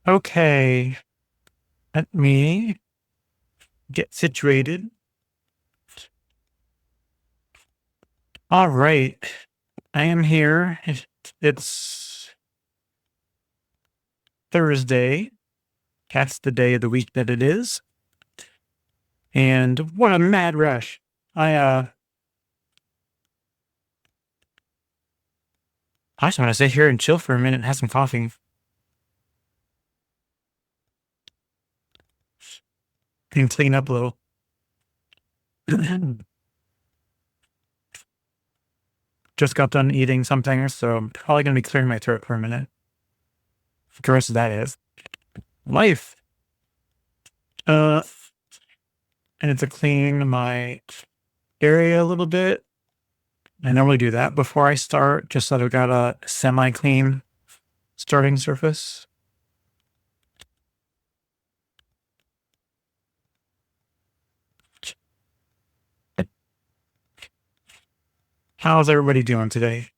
Okay, let me get situated. All right, I am here. It's Thursday. That's the day of the week that it is. And what a mad rush. I I just want to sit here and chill for a minute and have some coffee and clean up a little. Just got done eating something, so I'm probably gonna be clearing my throat for a minute. The rest of that is life. Uh, and it's to clean my area a little bit. I normally do that before I start, just so that I've got a semi-clean starting surface. How's everybody doing today?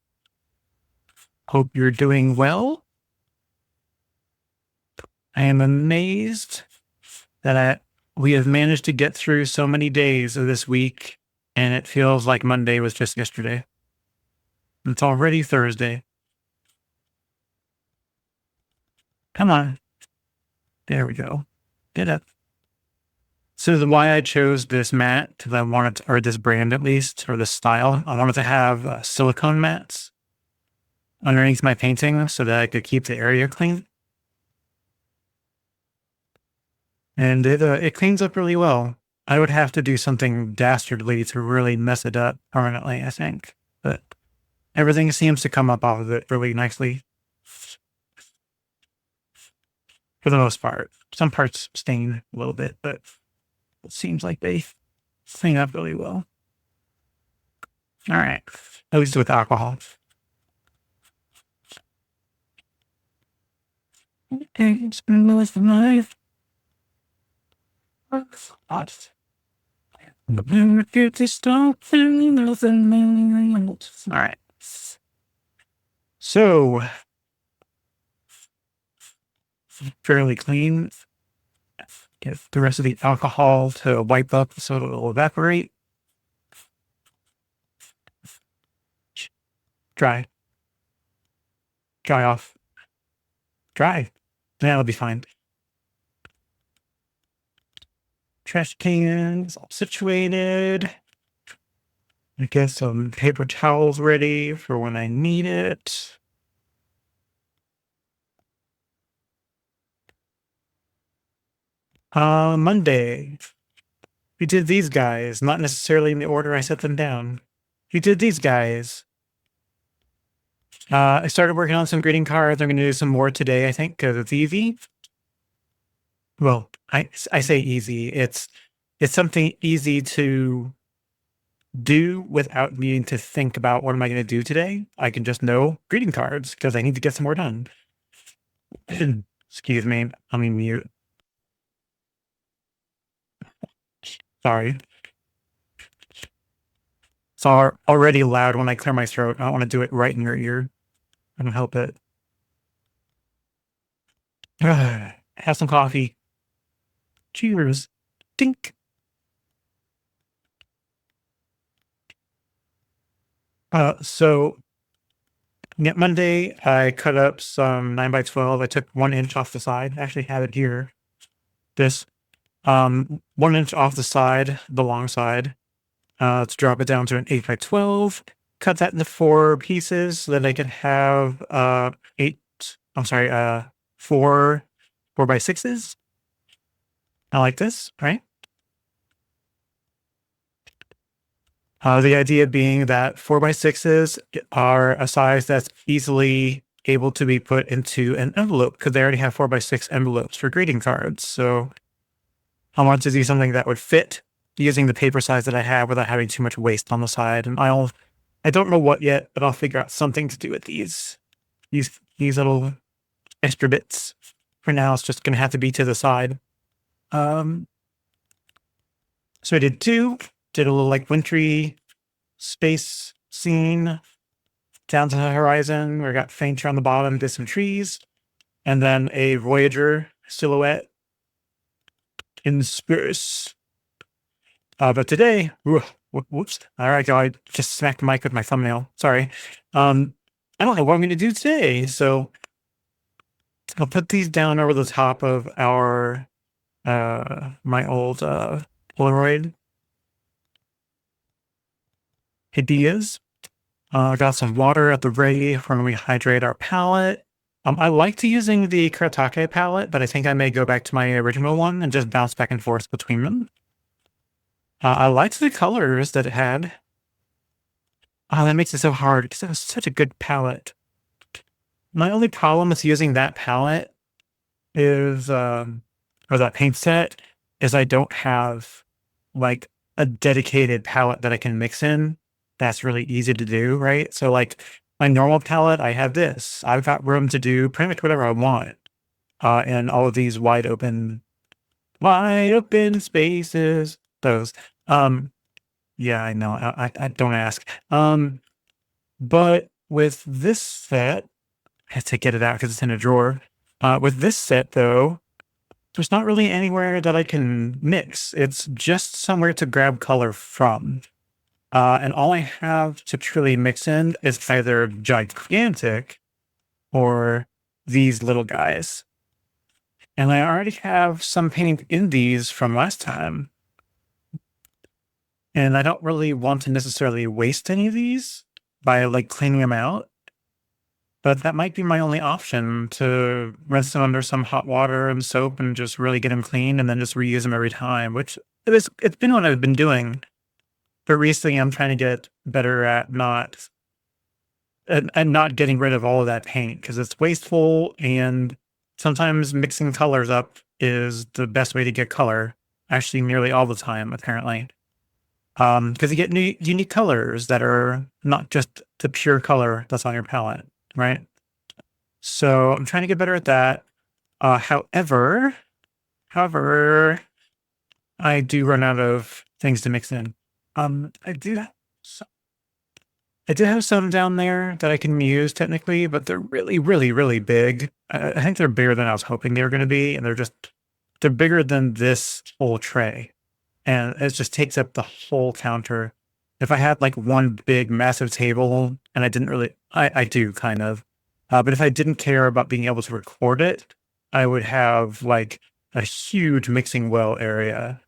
Hope you're doing well. I am amazed that we have managed to get through so many days of this week, and it feels like Monday was just yesterday. It's already Thursday. Come on. There we go. Get up. So the why I chose this mat, because I wanted to, or this brand at least, or this style, I wanted to have silicone mats underneath my painting so that I could keep the area clean. And it cleans up really well. I would have to do something dastardly to really mess it up permanently, I think. But everything seems to come up off of it really nicely for the most part. Some parts stain a little bit, but it seems like they clean up really well. All right, at least with alcohol. Okay, it's been most of life. All right. So fairly clean. Get the rest of the alcohol to wipe up so it'll evaporate. Dry. Dry off. Dry. That'll be fine. Trash cans all situated. I get some paper towels ready for when I need it. Monday. We did these guys, not necessarily in the order I set them down. We did these guys. I started working on some greeting cards. I'm going to do some more today, I think, because it's easy. Well, I say easy. It's something easy to do without needing to think about what am I going to do today. I can just know greeting cards because I need to get some more done. Excuse me, I'm in mute. Sorry. It's already loud when I clear my throat. I don't want to do it right in your ear. I don't help it. Have some coffee. Cheers. Dink. So yeah, Monday I cut up some 9x12. I took 1 inch off the side. I actually have it here. This 1 inch off the side, the long side. Let's drop it down to an 8x12. Cut that into 4 pieces so that I can have four 4x6s. I like this, right? The idea being that 4x6s are a size that's easily able to be put into an envelope because they already have 4x6 envelopes for greeting cards. So I want to do something that would fit using the paper size that I have without having too much waste on the side. And I don't know what yet, but I'll figure out something to do with these little extra bits. For now, it's just going to have to be to the side. So I did 2. Did a little like wintry space scene down to the horizon. We got fainter on the bottom, did some trees. and then a Voyager silhouette in space. But today, whoops. All right, I just smacked the mic with my thumbnail. Sorry. I don't know what I'm going to do today. So I'll put these down over the top of our, my old, Polaroid ideas. I got some water at the ready for when we hydrate our palette. I liked using the Kuretake palette, but I think I may go back to my original one and just bounce back and forth between them. I liked the colors that it had. Oh, that makes it so hard because it was such a good palette. My only problem with using that palette is, or that paint set, is I don't have like a dedicated palette that I can mix in. That's really easy to do, right? So like my normal palette, I have this. I've got room to do pretty much whatever I want. And all of these wide open spaces. Those. Yeah, I know. I don't ask. But with this set, I have to get it out because it's in a drawer. With this set, though, there's not really anywhere that I can mix. It's just somewhere to grab color from. And all I have to truly mix in is either gigantic or these little guys. And I already have some paint in these from last time. And I don't really want to necessarily waste any of these by like cleaning them out. But that might be my only option, to rinse them under some hot water and soap and just really get them clean and then just reuse them every time, which it's been what I've been doing. But recently I'm trying to get better at not getting rid of all of that paint because it's wasteful, and sometimes mixing colors up is the best way to get color. Actually, nearly all the time, apparently. Because you get new unique colors that are not just the pure color that's on your palette, right? So I'm trying to get better at that. However, I do run out of things to mix in. I do have some down there that I can use technically, but they're really, really, really big. I think they're bigger than I was hoping they were going to be, and they're bigger than this whole tray, and it just takes up the whole counter. If I had like one big massive table, and I didn't really, I do kind of, but if I didn't care about being able to record it, I would have like a huge mixing well area.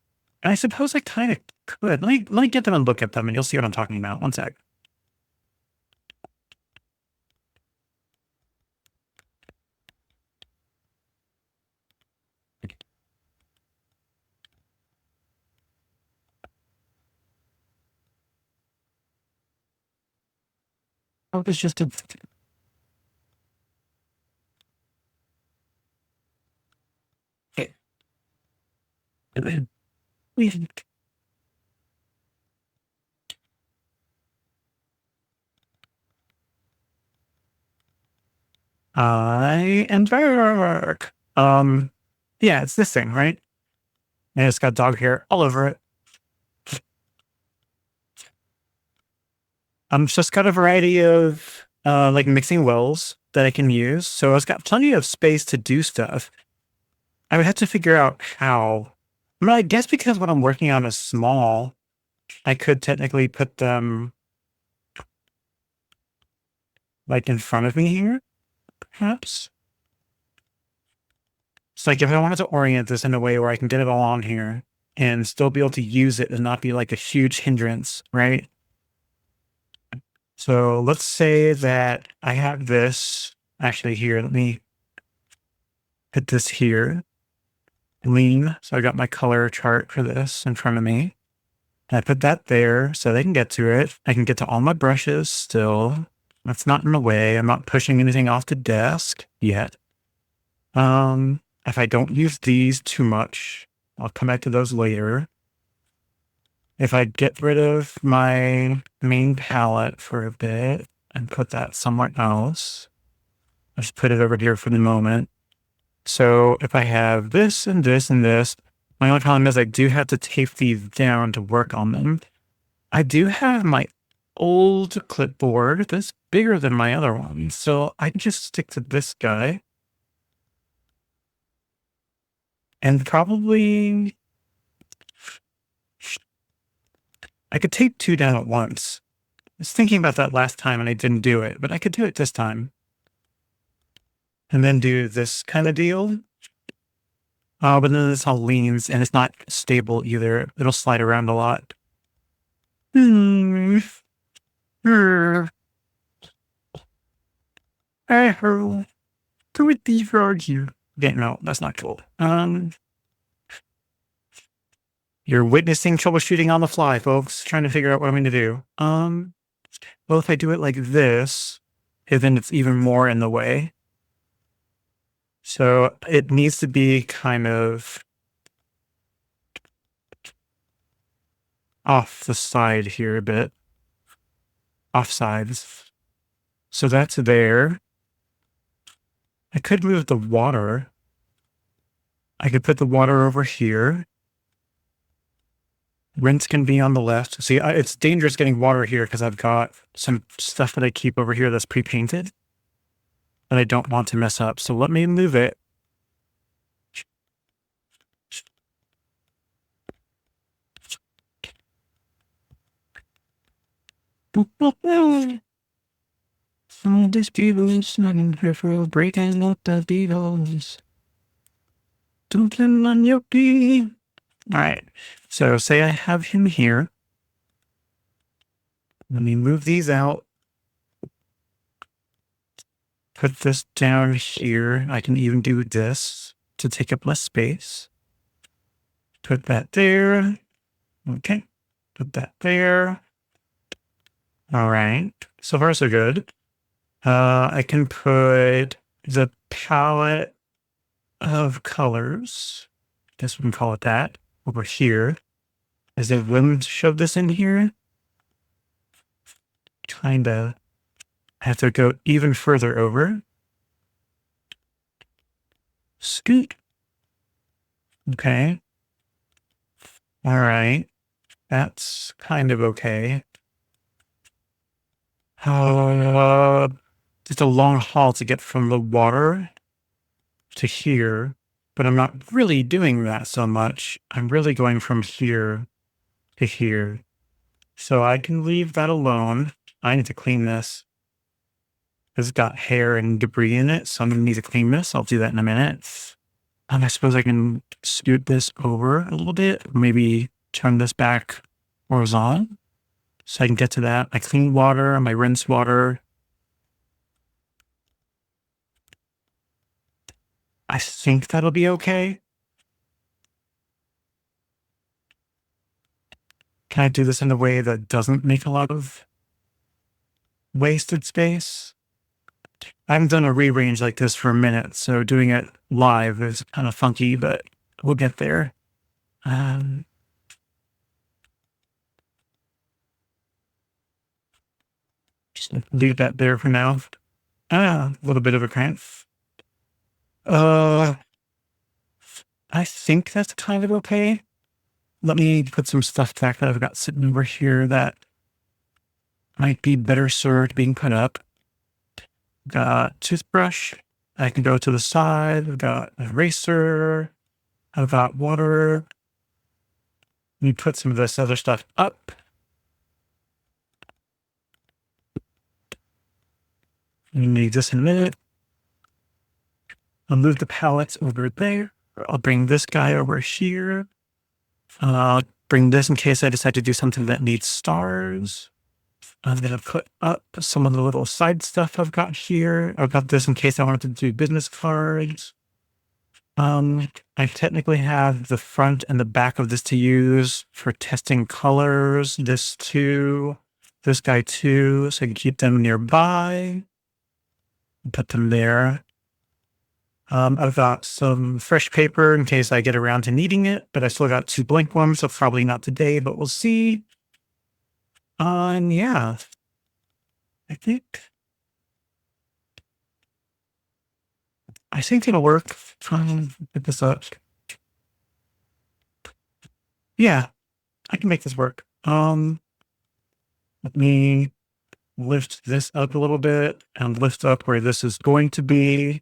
And I suppose I kind of could. Let me get them and look at them, and you'll see what I'm talking about. One sec. Oh, it's just a. Okay. We- I am back. Yeah, it's this thing, right? And it's got dog hair all over it. It's just got a variety of like mixing wells that I can use. So it's got plenty of space to do stuff. I would have to figure out how. I mean, I guess because what I'm working on is small, I could technically put them like in front of me here, perhaps. It's like if I wanted to orient this in a way where I can get it all on here and still be able to use it and not be like a huge hindrance, right? So let's say that I have this actually here. Let me put this here. Lean. So I got my color chart for this in front of me. And I put that there so they can get to it. I can get to all my brushes still. That's not in the way. I'm not pushing anything off the desk yet. If I don't use these too much, I'll come back to those later. If I get rid of my main palette for a bit and put that somewhere else, I'll just put it over here for the moment. So if I have this and this and this, my only problem is I do have to tape these down to work on them. I do have my old clipboard that's bigger than my other one, so I can just stick to this guy. And probably I could take 2 down at once. I was thinking about that last time and I didn't do it, but I could do it this time. And then do this kind of deal. But then this all leans and it's not stable either. It'll slide around a lot. I hurl. Do it defrog you. Okay, no, that's not cool. You're witnessing troubleshooting on the fly, folks, trying to figure out what I'm going to do. Well, if I do it like this, then it's even more in the way. So it needs to be kind of off the side here a bit. Off sides. So that's there. I could move the water. I could put the water over here. Rinse can be on the left. See, it's dangerous getting water here because I've got some stuff that I keep over here that's pre-painted that I don't want to mess up. So let me move it. This Beatles, I'm here for breaking up the Beatles. Don't land on your feet. All right. So say I have him here. Let me move these out. Put this down here. I can even do this to take up less space. Put that there. Okay. Put that there. All right. So far, so good. I can put the palette of colors. Guess we can call it that over here. Is there room to shove this in here? Kinda. Have to go even further over. Scoot. Okay. All right. That's kind of okay. Just a long haul to get from the water to here, but I'm not really doing that so much. I'm really going from here to here. So I can leave that alone. I need to clean this. It's got hair and debris in it, so I'm gonna need to clean this. I'll do that in a minute. I suppose I can scoot this over a little bit, maybe turn this back horizontal so I can get to that. My clean water, my rinse water. I think that'll be okay. Can I do this in a way that doesn't make a lot of wasted space? I haven't done a rearrange like this for a minute, so doing it live is kind of funky, but we'll get there. Just leave that there for now. A little bit of a cramp. I think that's kind of okay. Let me put some stuff back that I've got sitting over here that might be better served being put up. Got toothbrush. I can go to the side. I've got an eraser. I've got water. Let me put some of this other stuff up. We need this in a minute. I'll move the palettes over there. I'll bring this guy over here. I'll bring this in case I decide to do something that needs stars. I'm going to put up some of the little side stuff I've got here. I've got this in case I wanted to do business cards. I technically have the front and the back of this to use for testing colors. This too, this guy too, so I can keep them nearby. Put them there. I've got some fresh paper in case I get around to needing it, but I still got 2 blank ones, so probably not today, but we'll see. And yeah, I think it'll work. Get this up. Yeah, I can make this work. Let me lift this up a little bit and lift up where this is going to be.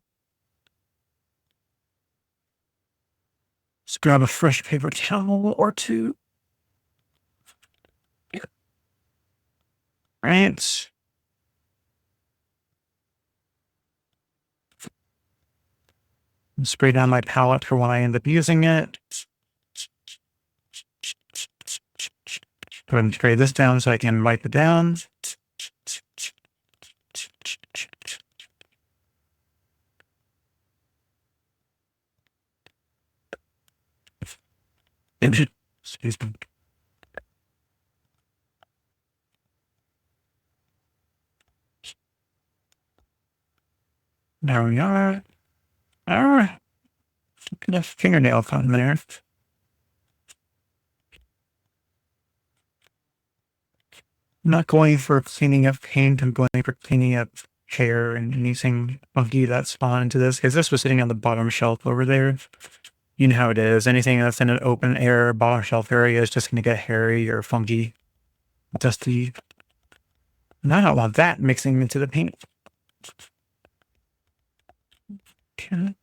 Just grab a fresh paper towel or two. Right. And spray down my palette for when I end up using it. Go ahead and spray this down so I can wipe it down. Excuse me. There we are. All right. Look at fingernail on there. I'm not going for cleaning up paint. I'm going for cleaning up hair and anything funky that spawned into this. Because this was sitting on the bottom shelf over there. You know how it is. Anything that's in an open air bottom shelf area is just going to get hairy or funky, dusty. And I don't want that mixing into the paint. Can't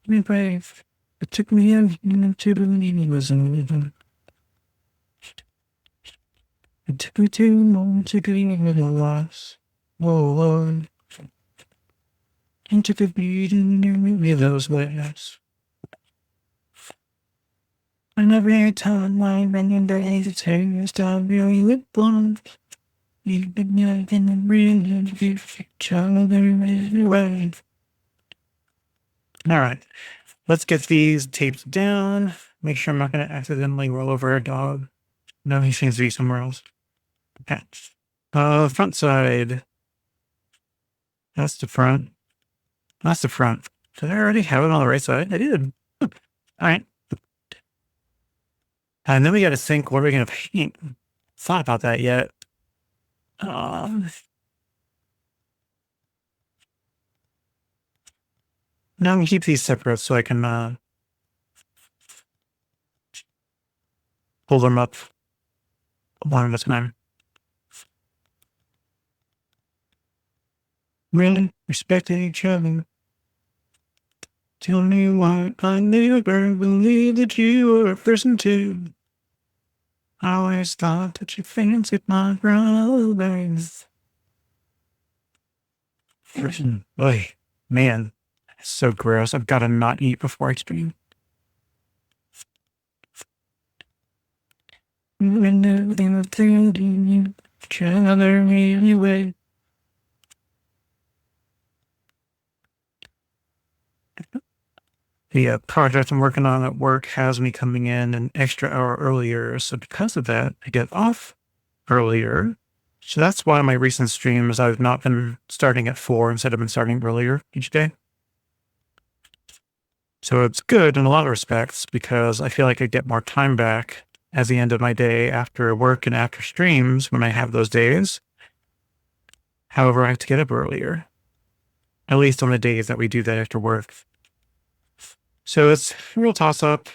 be brave. It took me into believe it was living. It took me too long to believe it was. Whoa, Lord. And took a beating in those ways. And every time my many days it takes to really with one. You've been in really each other anyway. All right, let's get these tapes down. Make sure I'm not going to accidentally roll over a dog. No, he seems to be somewhere else. Okay. Front side. That's the front. That's the front. Did I already have it on the right side? I did. All right. And then we got to think, what are we going to paint? Thought about that yet. Now I'm going to keep these separate so I can pull them up one at a time. Really respecting each other. Tell me why I never believed that you were a person too. I always thought that you fancied my brothers. Oy, man, it's so gross. I've got to not eat before I stream. We knew they were telling each other anyway. The project I'm working on at work has me coming in an extra hour earlier. So because of that, I get off earlier. So that's why my recent streams, I've not been starting at 4 instead of been starting earlier each day. So it's good in a lot of respects because I feel like I get more time back at the end of my day after work and after streams when I have those days. However, I have to get up earlier, at least on the days that we do that after work. So it's a real toss-up.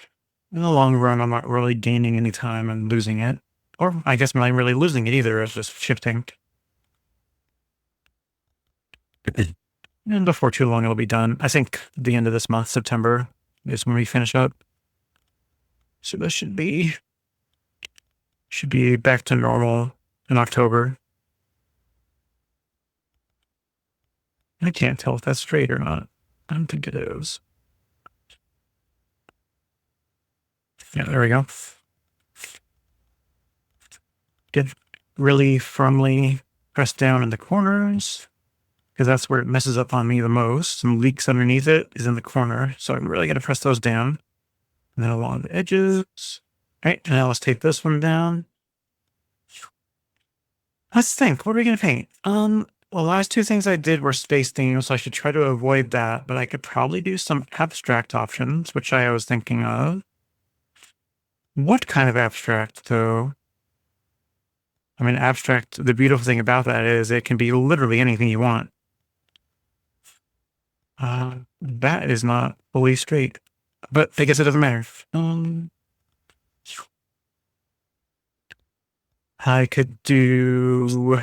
In the long run, I'm not really gaining any time and losing it. Or I guess I'm not really losing it either. It's just shifting. And before too long, it'll be done. I think the end of this month, September, is when we finish up. So this should be back to normal in October. I can't tell if that's straight or not. I don't think it is. Yeah, there we go. Get really firmly pressed down in the corners because that's where it messes up on me the most. Some leaks underneath it is in the corner. So I'm really going to press those down. And then along the edges. All right, now let's take this one down. Let's think, what are we going to paint? Well, the last two things I did were space themes, so I should try to avoid that. But I could probably do some abstract options, which I was thinking of. What kind of abstract, though? I mean, abstract, the beautiful thing about that is it can be literally anything you want. That is not fully straight, but I guess it doesn't matter. I could do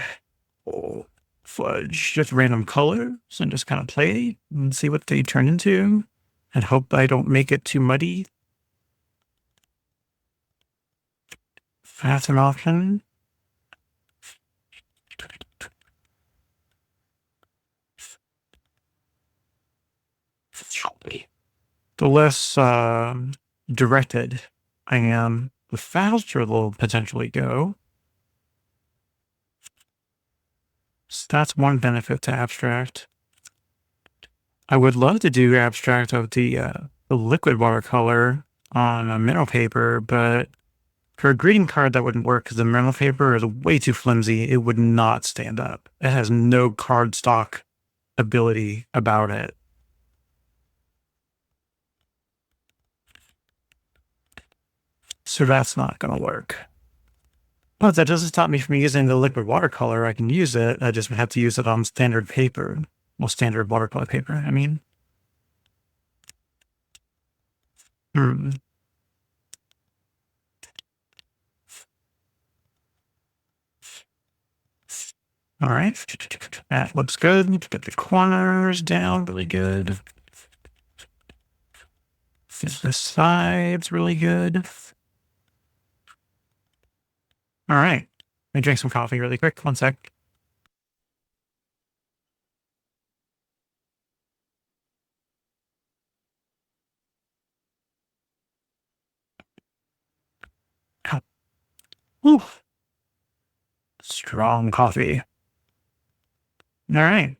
fudge, just random colors and just kind of play and see what they turn into and hope I don't make it too muddy. That's an option. The less directed I am, the faster they'll potentially go. So that's one benefit to abstract. I would love to do abstract of the liquid watercolor on a mineral paper, but for a greeting card that wouldn't work because the mineral paper is way too flimsy. It would not stand up. It has no cardstock ability about it. So that's not going to work. But that doesn't stop me from using the liquid watercolor. I can use it. I just have to use it on standard paper. Well, standard watercolor paper, I mean. All right. That looks good. Get the corners down really good. Get the sides really good. All right. Let me drink some coffee really quick. One sec. Ooh. Strong coffee. All right.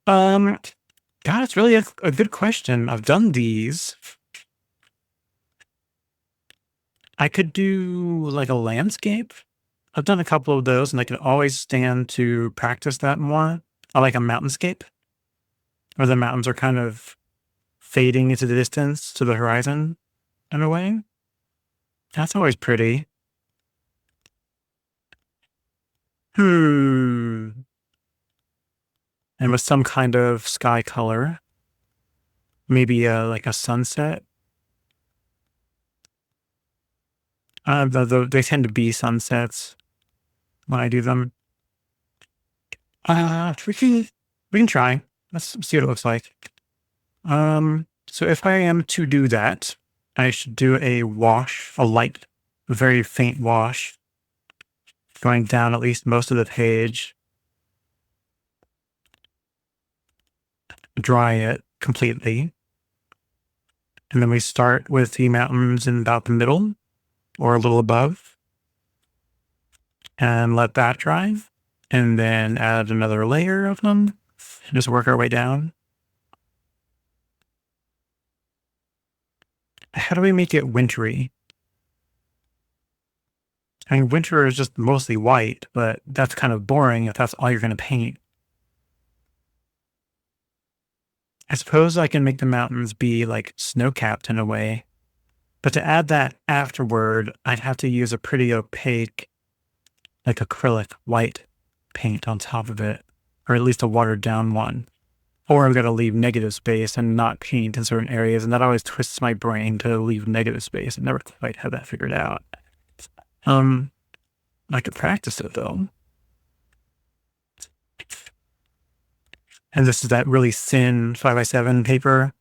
God, it's really a good question. I've done these. I could do like a landscape. I've done a couple of those and I can always stand to practice that more. I like a mountainscape where the mountains are kind of fading into the distance to the horizon in a way. That's always pretty. And with some kind of sky color, maybe like a sunset. They tend to be sunsets when I do them. We can try. Let's see what it looks like. So if I am to do that, I should do a wash, a light, very faint wash, going down at least most of the page. Dry it completely. And then we start with the mountains in about the middle or a little above and let that dry. And then add another layer of them. Just work our way down. How do we make it wintry? I mean, winter is just mostly white, but that's kind of boring if that's all you're going to paint. I suppose I can make the mountains be like snow-capped in a way, but to add that afterward, I'd have to use a pretty opaque, like acrylic white paint on top of it, or at least a watered down one. Or I've got to leave negative space and not paint in certain areas, and that always twists my brain to leave negative space. I never quite have that figured out. I could practice it though. And this is that really thin 5x7 paper.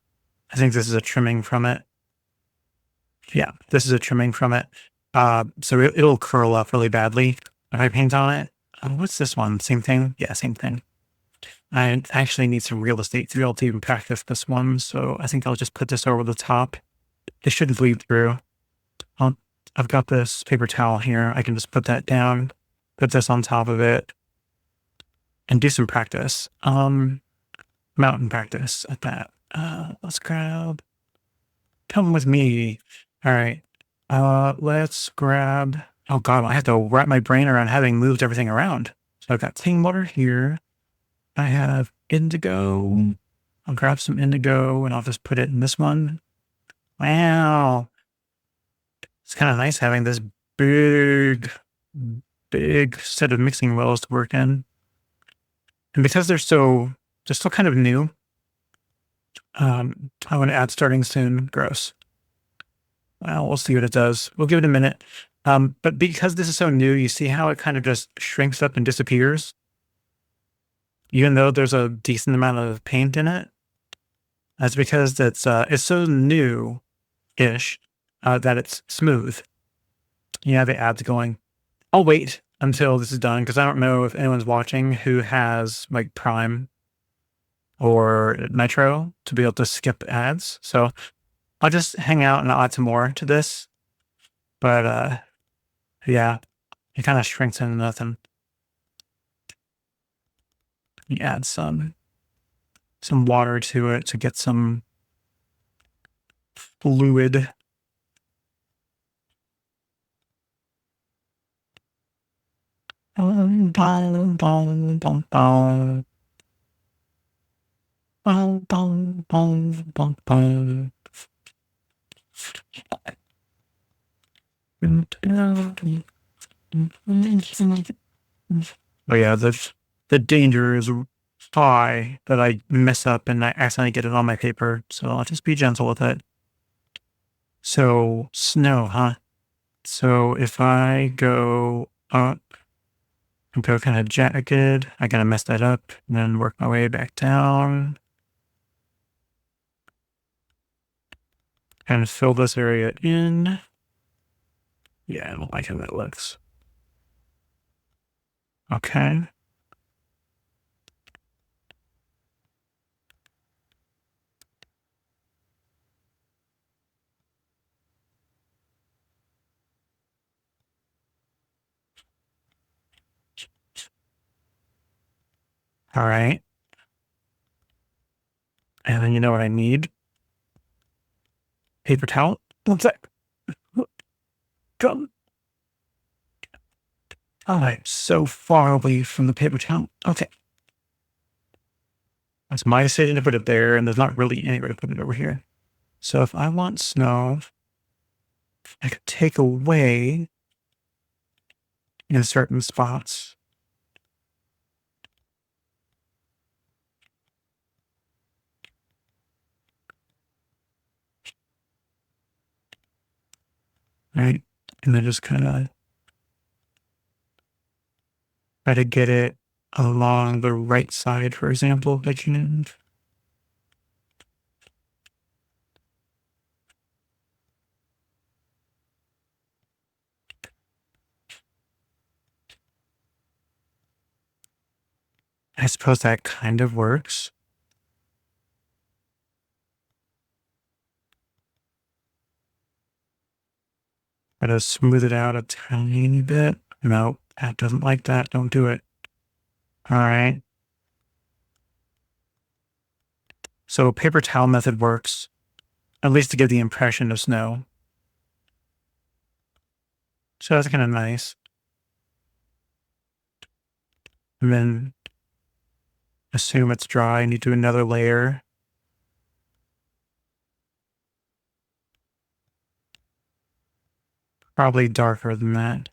I think this is a trimming from it. Yeah, this is a trimming from it. So it'll curl up really badly if I paint on it. What's this one? Same thing? Yeah, same thing. I actually need some real estate to be able to even practice this one. So I think I'll just put this over the top. It shouldn't bleed through. I've got this paper towel here. I can just put that down, put this on top of it, and do some practice. Mountain practice at that. Let's grab, come with me. All right. Let's grab, oh God, I have to wrap my brain around having moved everything around. So I've got clean water here. I have indigo. I'll grab some indigo and I'll just put it in this one. Wow. It's kind of nice having this big set of mixing wells to work in. And because they're still kind of new, I want to add starting soon. Gross. Well, we'll see what it does. We'll give it a minute. But because this is so new, you see how it kind of just shrinks up and disappears? Even though there's a decent amount of paint in it? That's because it's so new-ish that it's smooth. Yeah, the ad's going. I'll wait until this is done because I don't know if anyone's watching who has like Prime or Nitro to be able to skip ads. So I'll just hang out and I'll add some more to this. But yeah, it kind of shrinks into nothing. You add some water to it to get some fluid. Oh yeah, the danger is high that I mess up and I accidentally get it on my paper. So I'll just be gentle with it. So snow, huh? So if I go up and go kind of jagged, I gotta mess that up and then work my way back down and fill this area in. Yeah, I don't like how that looks. Okay. All right. And then you know what I need? Paper towel. One sec. Come. Oh, I'm so far away from the paper towel. Okay. That's my decision to put it there, and there's not really anywhere to put it over here. So if I want snow, I could take away in certain spots. Right? And then just kind of try to get it along the right side, for example, that you need. I suppose that kind of works. Try to smooth it out a tiny bit. No, that doesn't like that. Don't do it. All right. So paper towel method works, at least to give the impression of snow. So that's kind of nice. And then assume it's dry and you do another layer. Probably darker than that.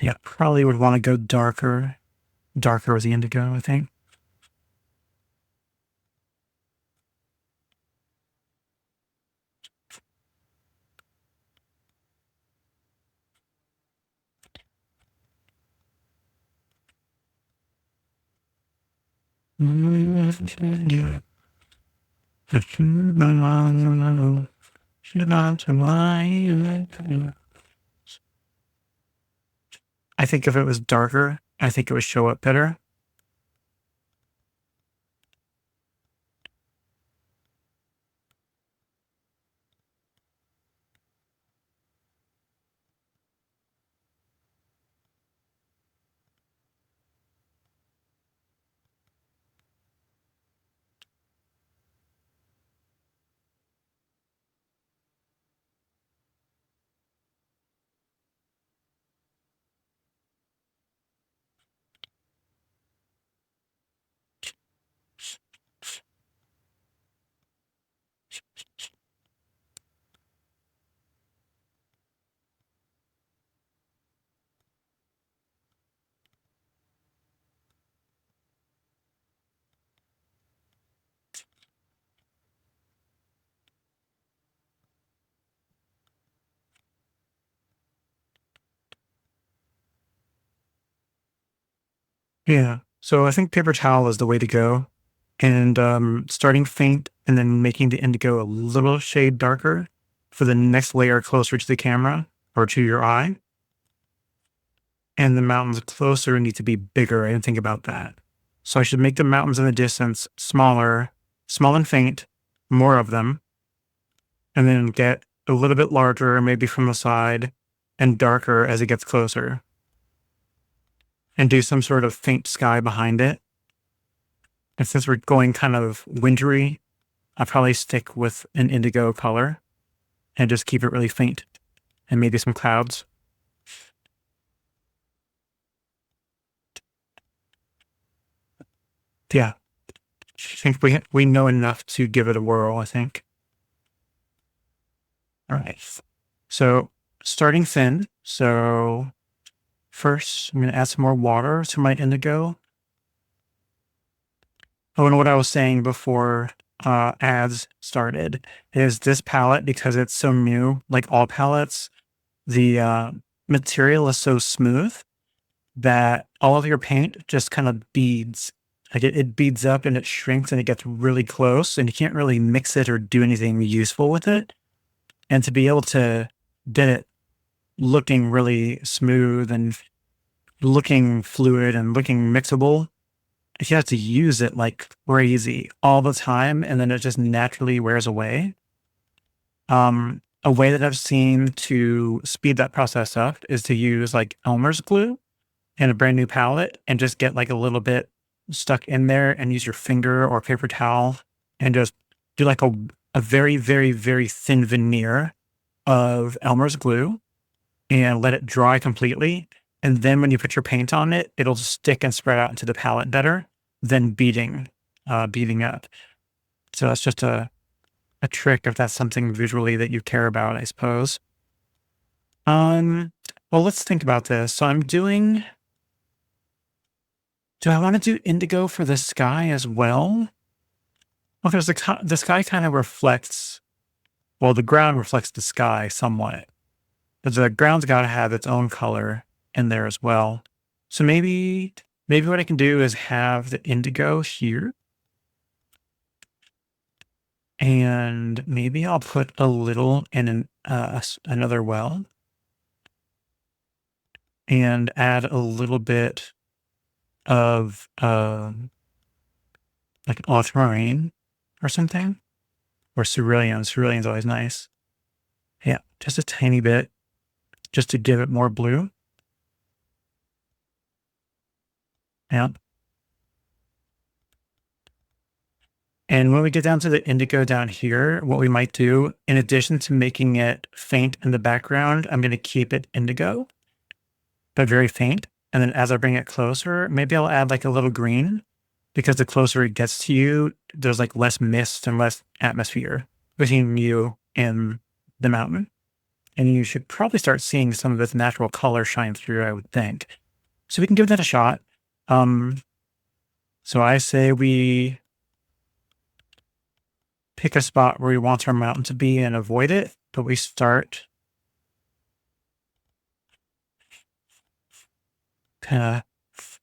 Yeah, probably would want to go darker. Darker with the indigo, I think. I think if it was darker, I think it would show up better. Yeah. So I think paper towel is the way to go. And starting faint and then making the indigo a little shade darker for the next layer closer to the camera or to your eye. And the mountains closer need to be bigger. I didn't think about that. So I should make the mountains in the distance smaller, small and faint, more of them, and then get a little bit larger, maybe from the side, and darker as it gets closer. And do some sort of faint sky behind it. And since we're going kind of wintry, I'll probably stick with an indigo color and just keep it really faint and maybe some clouds. Yeah, I think we know enough to give it a whirl, I think. All right. So starting thin. So first, I'm going to add some more water to my indigo. Oh, and what I was saying before ads started is this palette, because it's so new, like all palettes, the material is so smooth that all of your paint just kind of beads. Like it beads up and it shrinks and it gets really close and you can't really mix it or do anything useful with it. And to be able to get it looking really smooth and looking fluid and looking mixable, you have to use it like crazy all the time, and then it just naturally wears away. A way that I've seen to speed that process up is to use like Elmer's glue in a brand new palette and just get like a little bit stuck in there and use your finger or paper towel and just do like a very, very, very thin veneer of Elmer's glue and let it dry completely. And then when you put your paint on it, it'll stick and spread out into the palette better than beating up. So that's just a trick if that's something visually that you care about, I suppose. Um, well, let's think about this. So do I want to do indigo for the sky as well? Well, because the sky kind of reflects, well, the ground reflects the sky somewhat. But the ground's got to have its own color in there as well. So maybe what I can do is have the indigo here. And maybe I'll put a little in another well and add a little bit of like ultramarine or something, or cerulean. Cerulean's always nice. Yeah, just a tiny bit, just to give it more blue. Yeah. And when we get down to the indigo down here, what we might do, in addition to making it faint in the background, I'm going to keep it indigo, but very faint. And then as I bring it closer, maybe I'll add like a little green, because the closer it gets to you, there's like less mist and less atmosphere between you and the mountain. And you should probably start seeing some of this natural color shine through, I would think. So we can give that a shot. Um, so I say we pick a spot where we want our mountain to be and avoid it, but we start kind of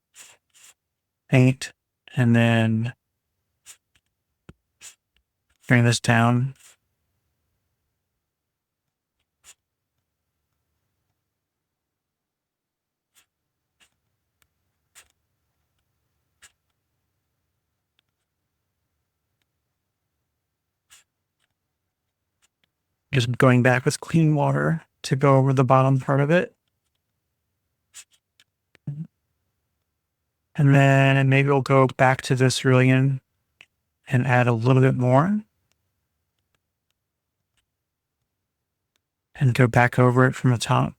paint and then bring this down. Just going back with clean water to go over the bottom part of it. And then maybe we'll go back to the cerulean and add a little bit more and go back over it from the top.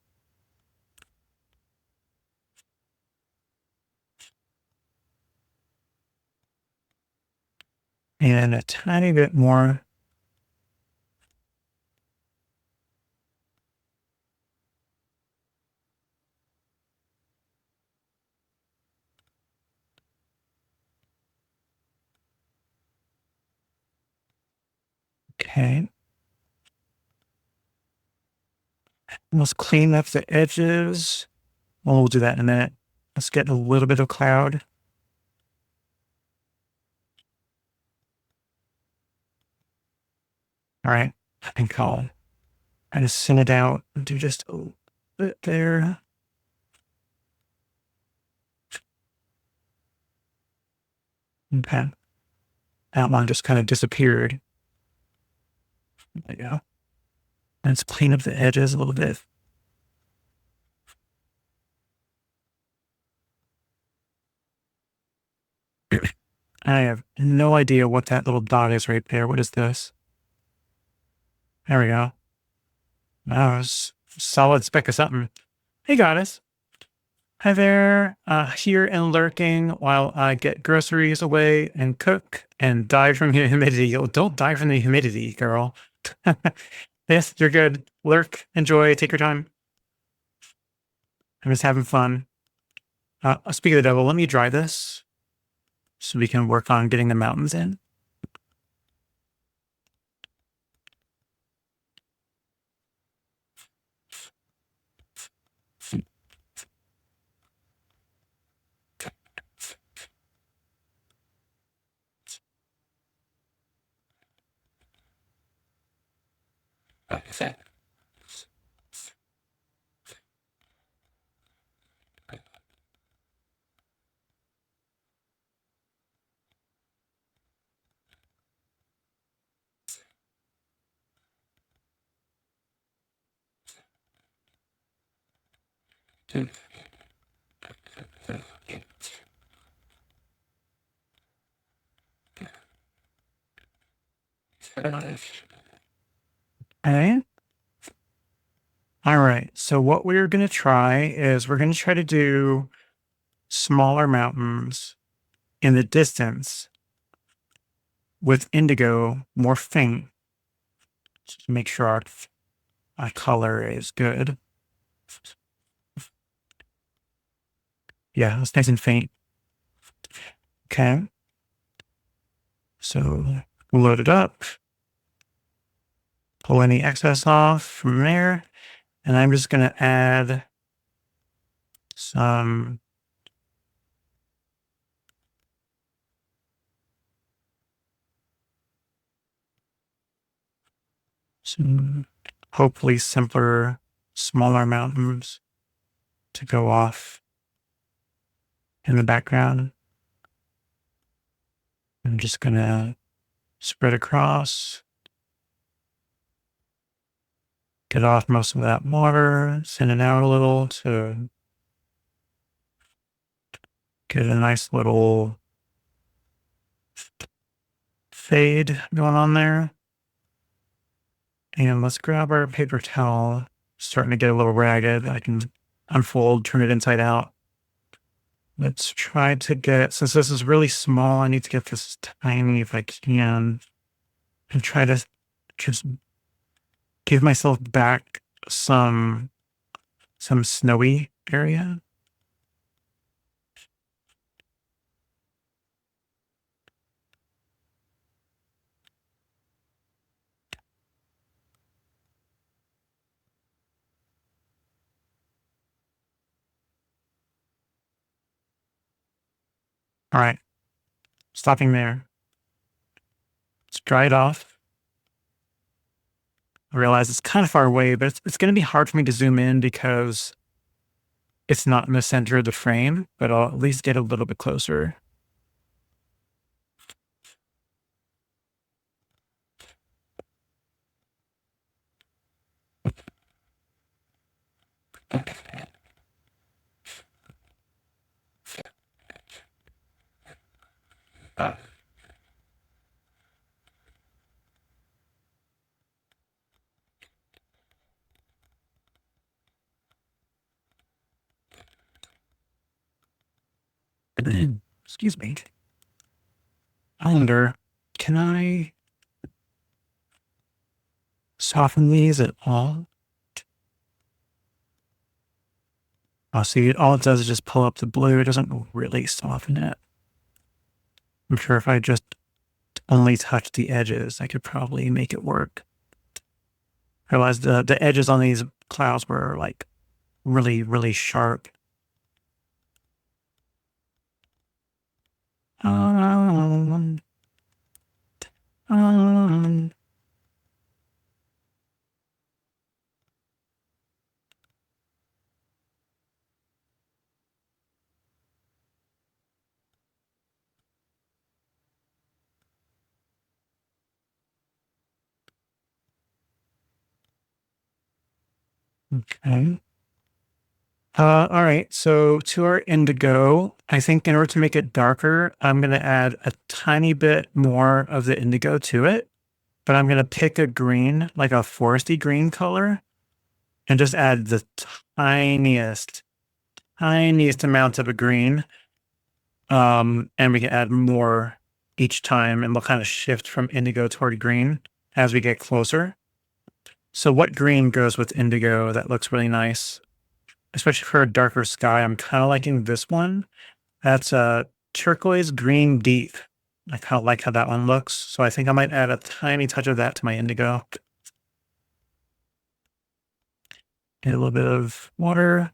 And a tiny bit more. Okay. Let's clean up the edges. Well, we'll do that in a minute. Let's get a little bit of cloud. All right. I think I'll kind of send it out and do just a little bit there. Okay. Outline just kind of disappeared. There you go. Let's clean up the edges a little bit. I have no idea what that little dot is right there. What is this? There we go. That was a solid speck of something. Hey, goddess. Hi there. Here and lurking while I get groceries away and cook and die from the humidity. Oh, don't die from the humidity, girl. Yes, you're good. Lurk, enjoy, take your time. I'm just having fun. Speak of the devil, let me dry this so we can work on getting the mountains in. Okay. All right. So what we're going to try is we're going to try to do smaller mountains in the distance with indigo more faint to make sure our color is good. Yeah, it's nice and faint. Okay. So we'll load it up, pull any excess off from there, and I'm just going to add some hopefully simpler, smaller mountains to go off in the background. I'm just going to spread across, get off most of that water, send it out a little to get a nice little fade going on there. And let's grab our paper towel. Starting to get a little ragged. I can unfold, turn it inside out. Let's try to get, since this is really small, I need to get this tiny if I can, and try to just give myself back some snowy area. All right, stopping there. Let's dry it off. I realize it's kind of far away, but it's going to be hard for me to zoom in because it's not in the center of the frame, but I'll at least get a little bit closer. Excuse me. I wonder, can I soften these at all? Oh, see, all it does is just pull up the blue. It doesn't really soften it. I'm sure if I just only touch the edges, I could probably make it work. I realized the edges on these clouds were like really, really sharp. Um, um, Okay. All right. So to our indigo, I think in order to make it darker, I'm going to add a tiny bit more of the indigo to it, but I'm going to pick a green, like a foresty green color, and just add the tiniest, tiniest amount of a green. And we can add more each time, and we'll kind of shift from indigo toward green as we get closer. So what green goes with indigo that looks really nice, especially for a darker sky? I'm kind of liking this one. That's a turquoise green deep. I kind of like how that one looks. So I think I might add a tiny touch of that to my indigo. Get a little bit of water.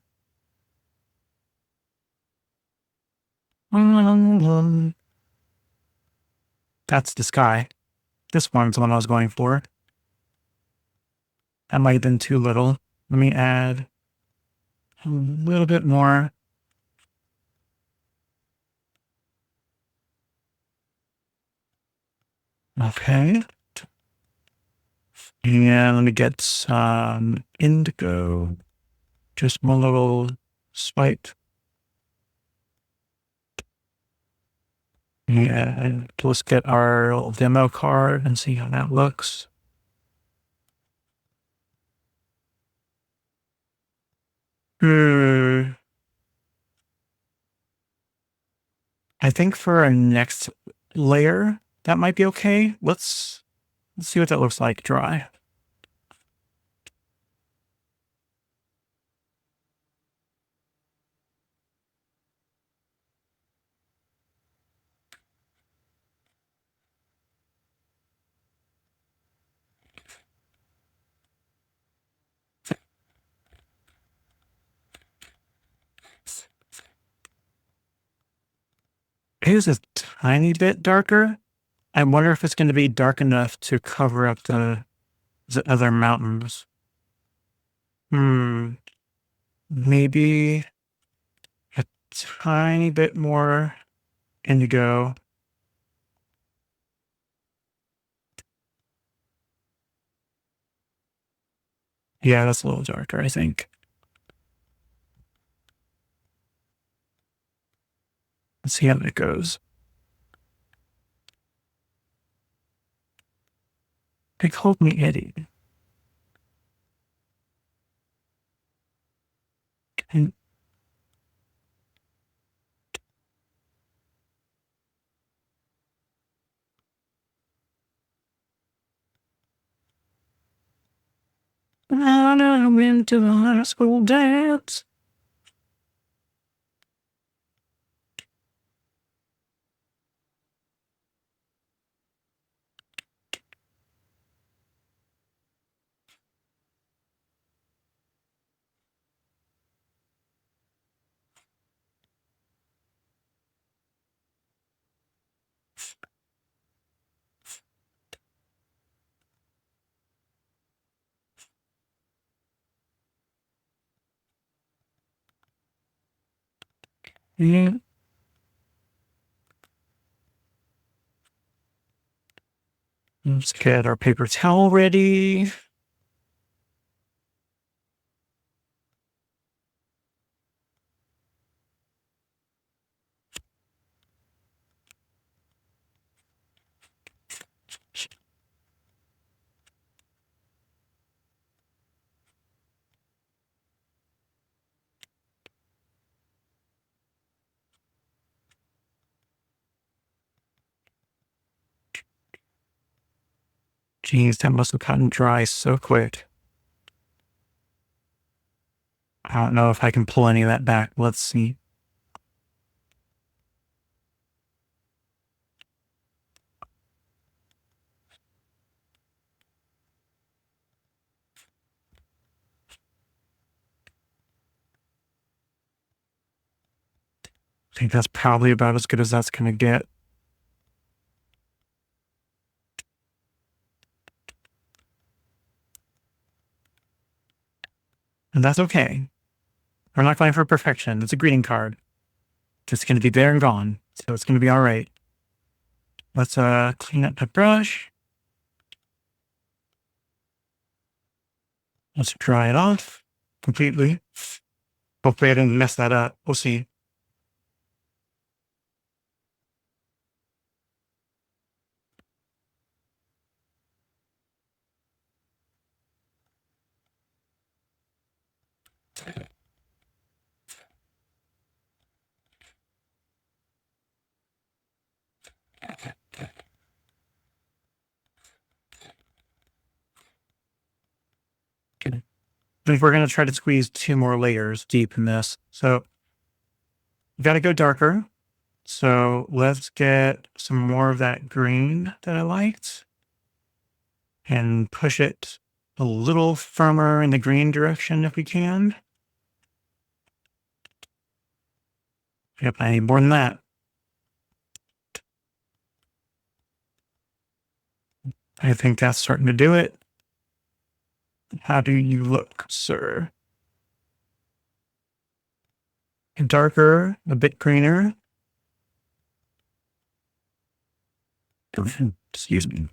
That's the sky. This one's the one I was going for. That might have been too little. Let me add a little bit more. Okay. And let me get some indigo. Just one little swipe. Yeah, let's get our little demo card and see how that looks. I think for our next layer, that might be okay. Let's see what that looks like dry. It is a tiny bit darker. I wonder if it's going to be dark enough to cover up the other mountains. Maybe a tiny bit more indigo. Yeah, that's a little darker, I think. Let's see how that goes. They called me Eddie. And I went to the high school dance. Yeah. Let's get our paper towel ready. Jeez, that must have gotten dry so quick. I don't know if I can pull any of that back. Let's see. I think that's probably about as good as that's going to get. And that's okay. We're not going for perfection. It's a greeting card. It's going to be there and gone. So it's going to be all right. Let's clean up the brush. Let's dry it off. completely. Hopefully I didn't mess that up. We'll see. Okay. I think we're going to try to squeeze 2 more layers deep in this. So we got to go darker. So let's get some more of that green that I liked and push it a little firmer in the green direction if we can. Yep, I need more than that. I think that's starting to do it. How do you look, sir? Darker, a bit greener. Excuse me.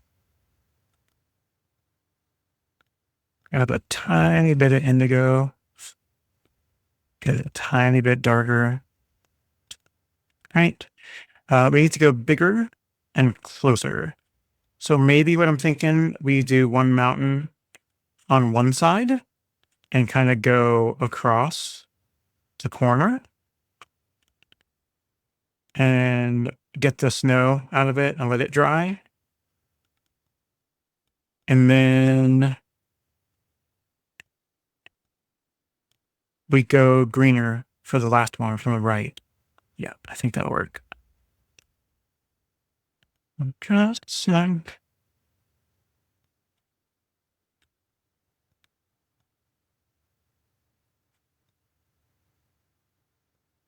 Add a tiny bit of indigo. Get it a tiny bit darker. Right. We need to go bigger and closer. So maybe what I'm thinking, we do one mountain on one side and kind of go across the corner and get the snow out of it and let it dry. And then we go greener for the last one from the right. Yeah, I think that'll work. Just snug.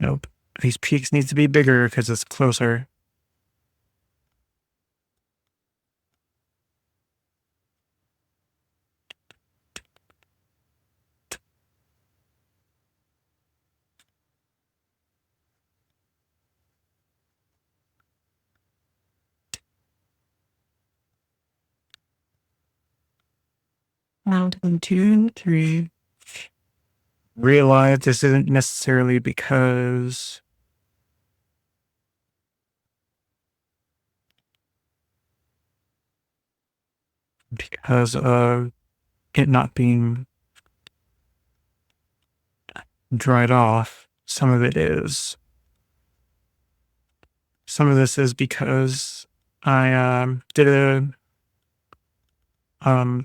Nope. These peaks need to be bigger because it's closer. Mountain 2, 3. Realize this isn't necessarily because of it not being dried off. Some of it is. Some of this is because I did a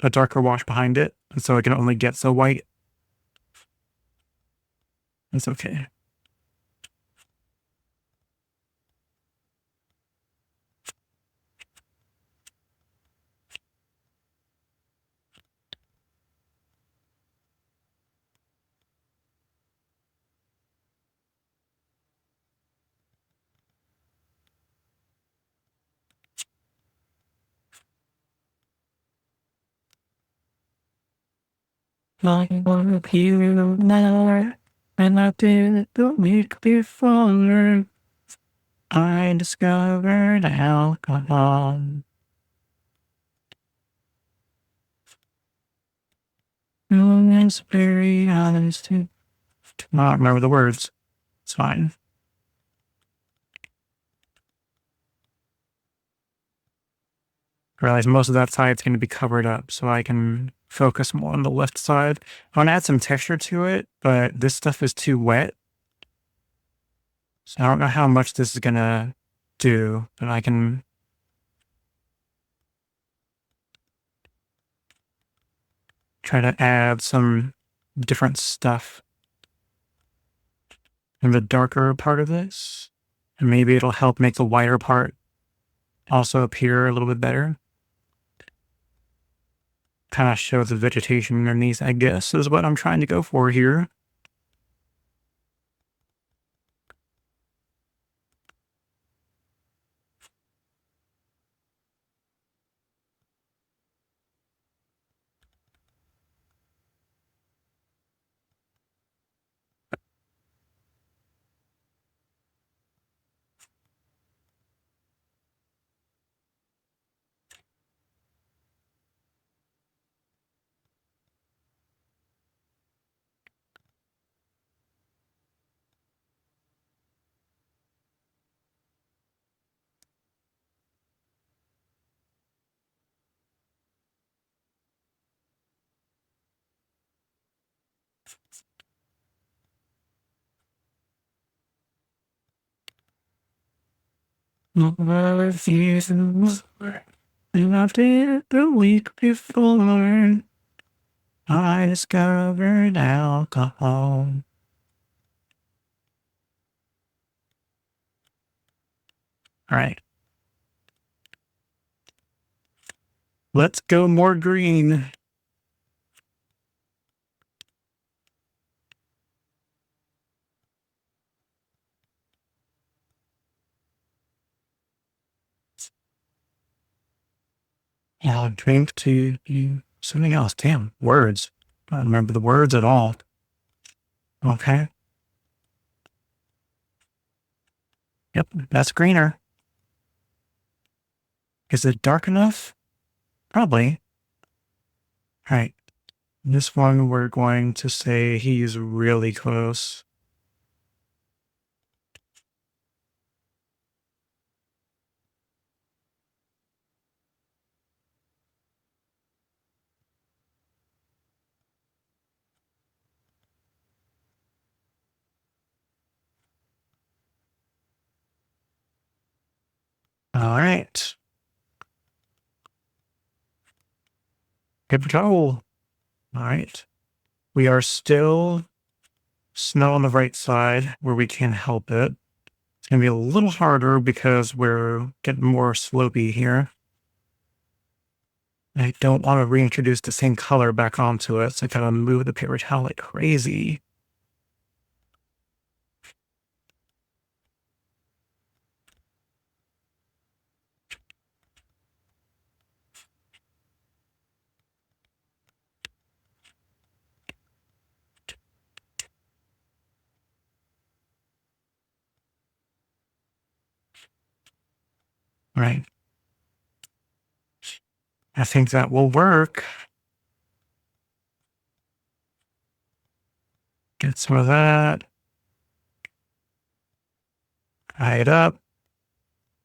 darker wash behind it, and so I can only get so white. It's okay. I want you now, and I did the week before I discovered alcohol. It's very honest to not remember the words. It's fine. I realize most of that side's going to be covered up, so I can focus more on the left side. I want to add some texture to it, but this stuff is too wet. So I don't know how much this is going to do, but I can try to add some different stuff in the darker part of this. And maybe it'll help make the whiter part also appear a little bit better. Kind of show the vegetation underneath, I guess, is what I'm trying to go for here. Seasons and I did the week before I discovered alcohol. All right. Let's go more green. I'll drink to you something else. Damn, words. I don't remember the words at all. Okay. Yep, that's greener. Is it dark enough? Probably. All right. This one, we're going to say he's really close. All right. Good patrol. All right. We are still snow on the right side where we can help it. It's going to be a little harder because we're getting more slopey here. I don't want to reintroduce the same color back onto it, so I gotta move the paper towel like crazy. All right. I think that will work. Get some of that. Tie it up.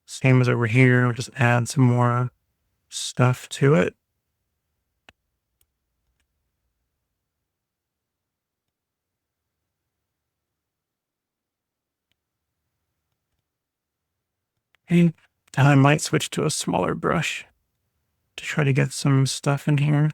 Same as over here. We'll just add some more stuff to it. And I might switch to a smaller brush to try to get some stuff in here.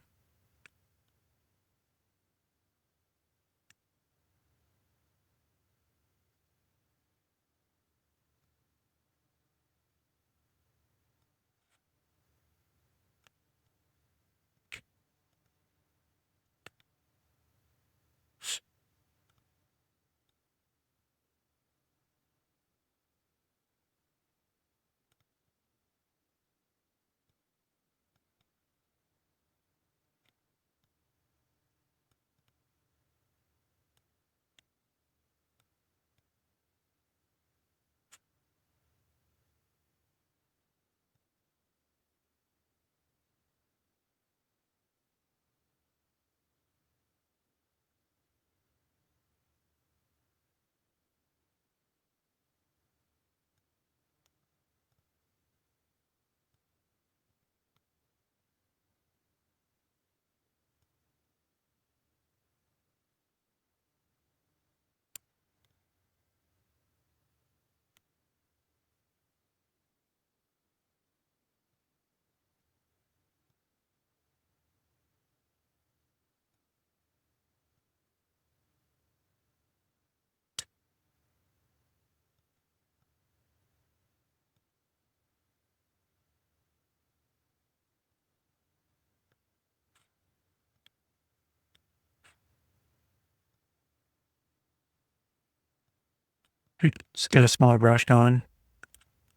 Let's get a smaller brush going.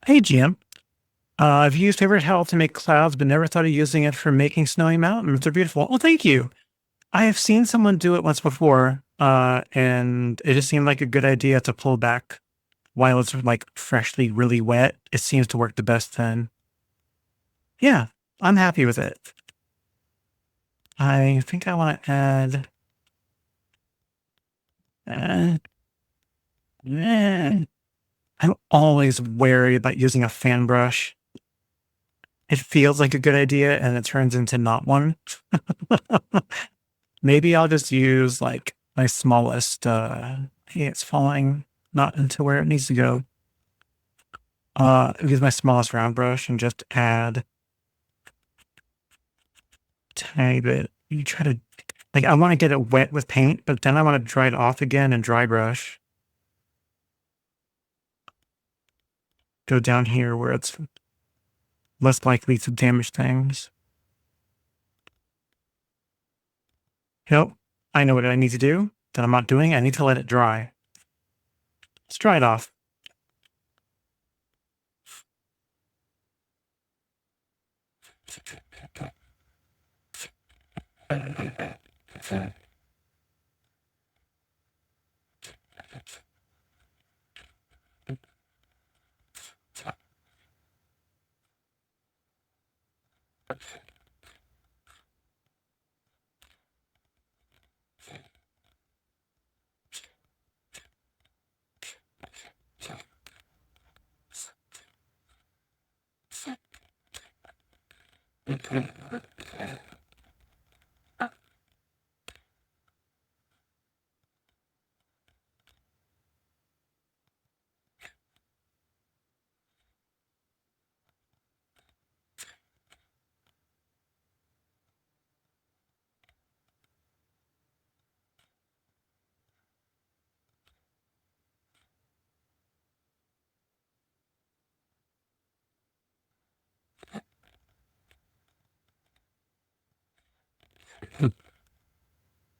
Hey, Jim. I've used favorite towel to make clouds, but never thought of using it for making snowy mountains. They're beautiful. Oh, thank you. I have seen someone do it once before, and it just seemed like a good idea to pull back while it's like freshly really wet. It seems to work the best then. Yeah, I'm happy with it. I think I want to add. Uh, I'm always wary about using a fan brush. It feels like a good idea and it turns into not one. Maybe I'll just use like my smallest, it's falling not into where it needs to go. Use my smallest round brush and just add tiny bit. You try to, like, I want to get it wet with paint, but then I want to dry it off again and dry brush. Go down here where it's less likely to damage things. Yep, I know what I need to do that I'm not doing. I need to let it dry. Let's dry it off.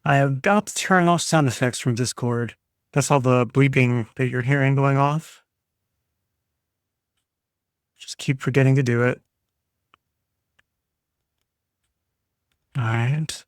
I am about to turn off sound effects from Discord. That's all the bleeping that you're hearing going off. Just keep forgetting to do it. All right.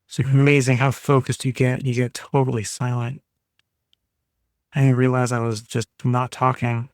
It's amazing how focused you get. You get totally silent. I didn't realize I was just not talking.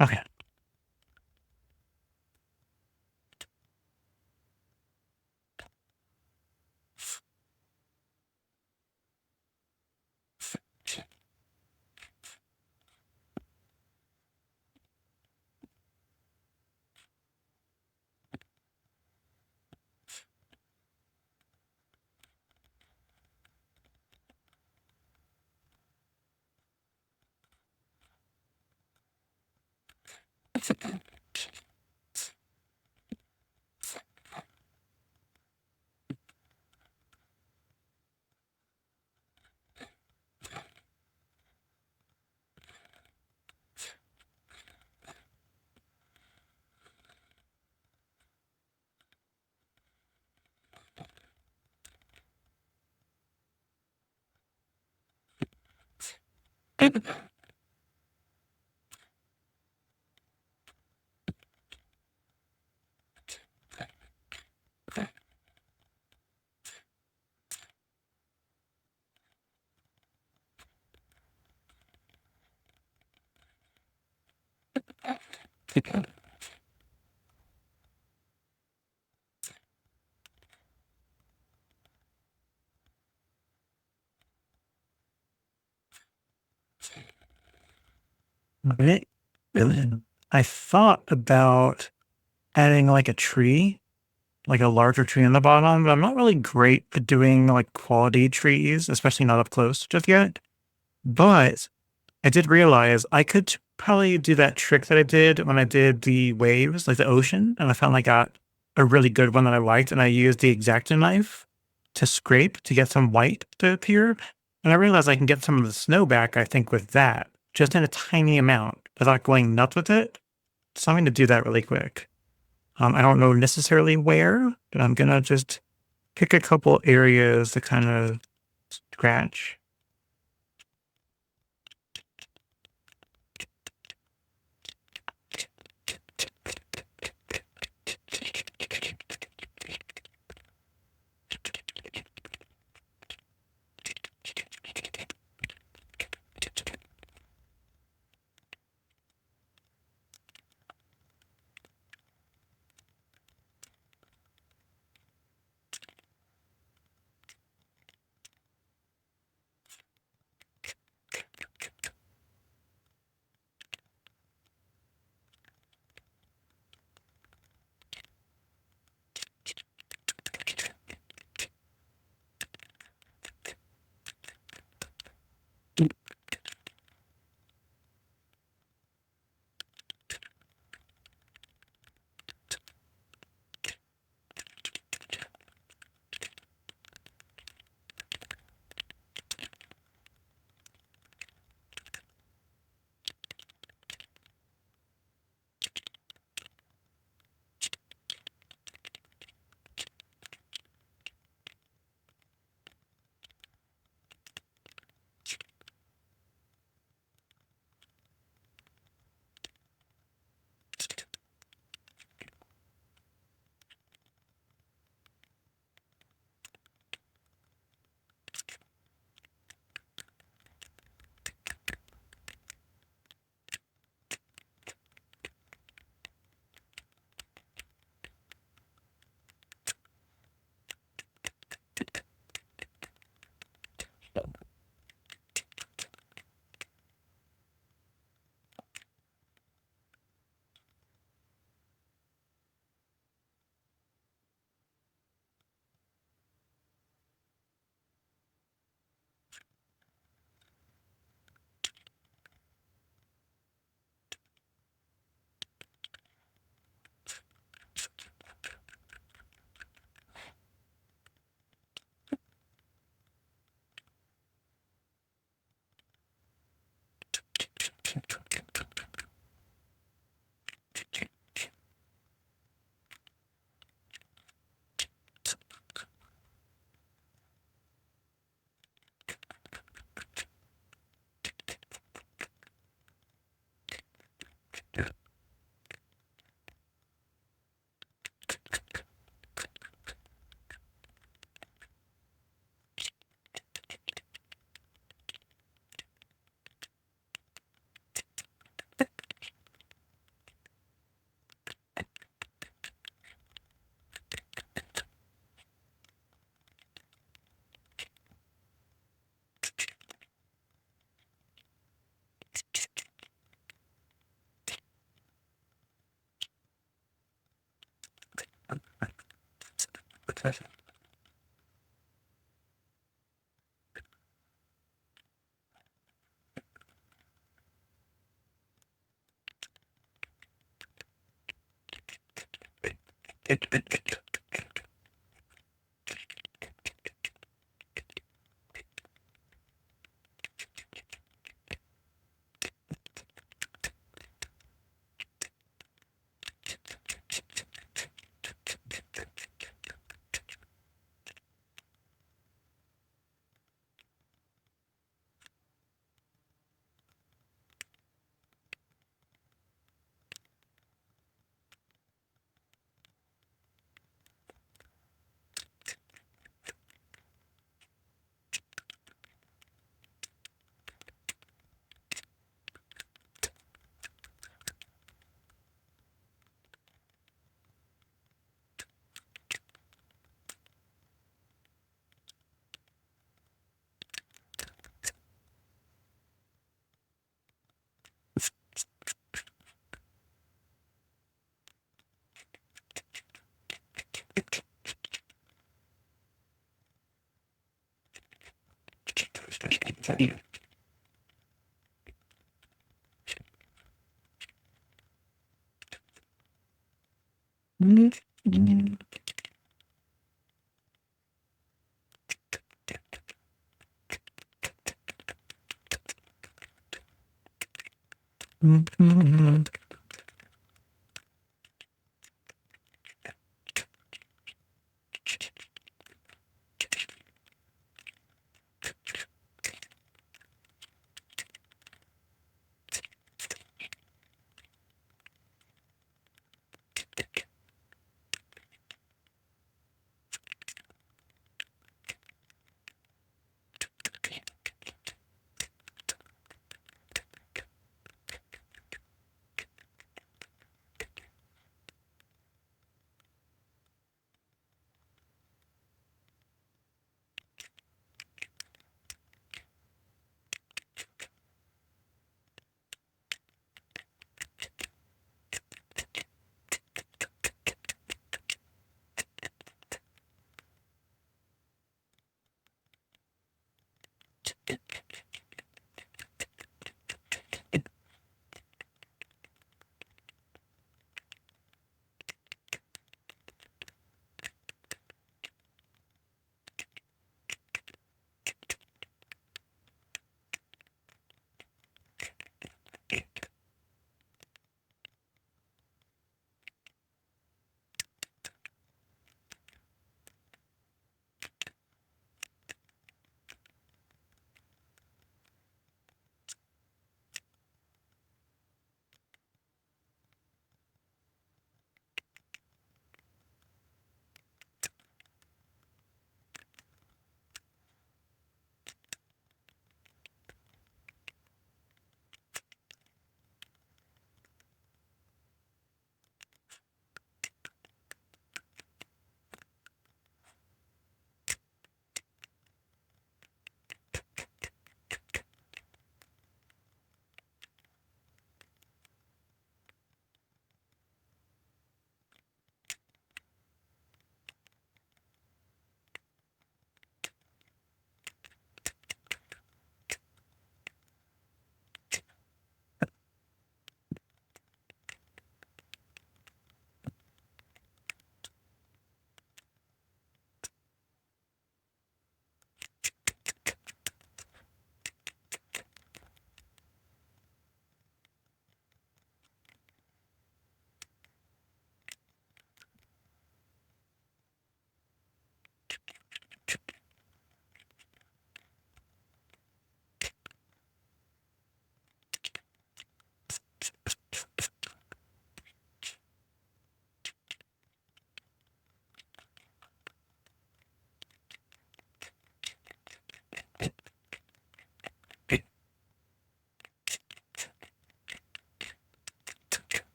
Okay. Okay. I thought about adding like a tree, like a larger tree in the bottom, but I'm not really great at doing like quality trees, especially not up close just yet. But I did realize I could probably do that trick that I did when I did the waves, like the ocean, and I found I got a really good one that I liked, and I used the X-Acto knife to scrape to get some white to appear. And I realized I can get some of the snow back, I think, with that, just in a tiny amount without going nuts with it. So I'm going to do that really quick. I don't know necessarily where, but I'm gonna just pick a couple areas to kind of scratch.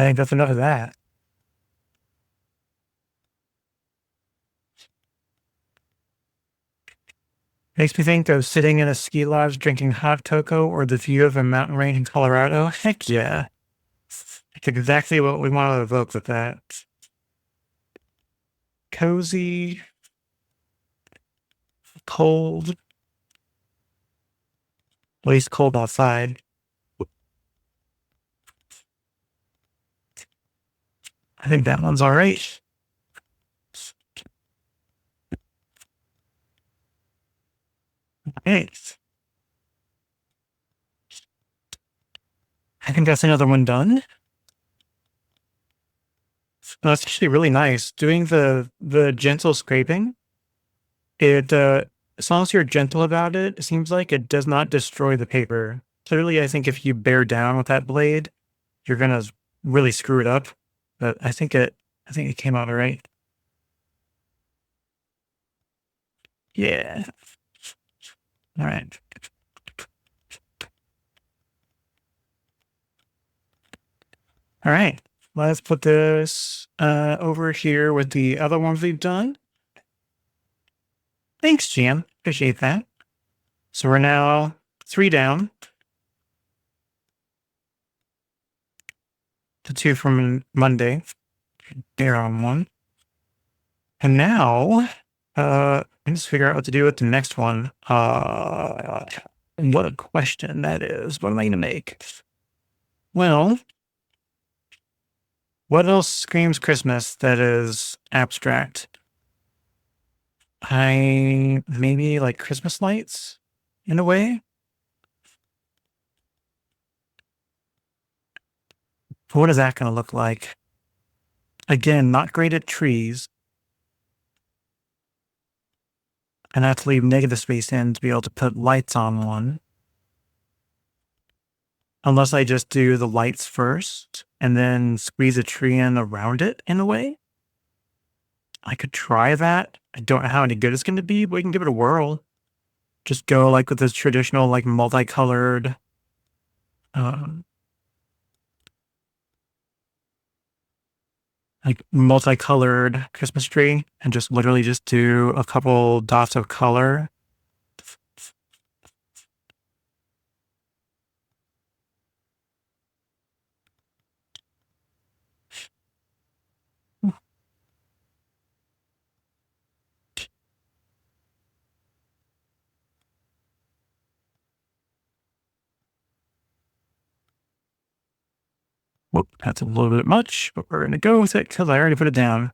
think that's enough of that. Makes me think of sitting in a ski lodge drinking hot cocoa or the view of a mountain range in Colorado. Heck yeah. It's exactly what we want to evoke with that. Cozy, cold, at least cold outside. I think that one's all right. Thanks. I think that's another one done. That's actually really nice. Doing the gentle scraping, it as long as you're gentle about it, it seems like it does not destroy the paper. Clearly, I think if you bear down with that blade, you're gonna really screw it up. But I think it came out all right. Yeah. All right. All right. Let's put this over here with the other ones we've done. Thanks, Jam. Appreciate that. So we're now 3 down. The 2 from Monday. They're on 1. And now, I just figure out what to do with the next one. What a question that is. What am I going to make? Well, what else screams Christmas that is abstract? Maybe like Christmas lights in a way. But what is that going to look like? Again, not great at trees. And I have to leave negative space in to be able to put lights on one. Unless I just do the lights first and then squeeze a tree in around it in a way. I could try that. I don't know how any good it's going to be, but we can give it a whirl. Just go like with this traditional, like multicolored, Christmas tree and just literally just do a couple dots of color. Whoop, that's a little bit much, but we're going to go with it because I already put it down.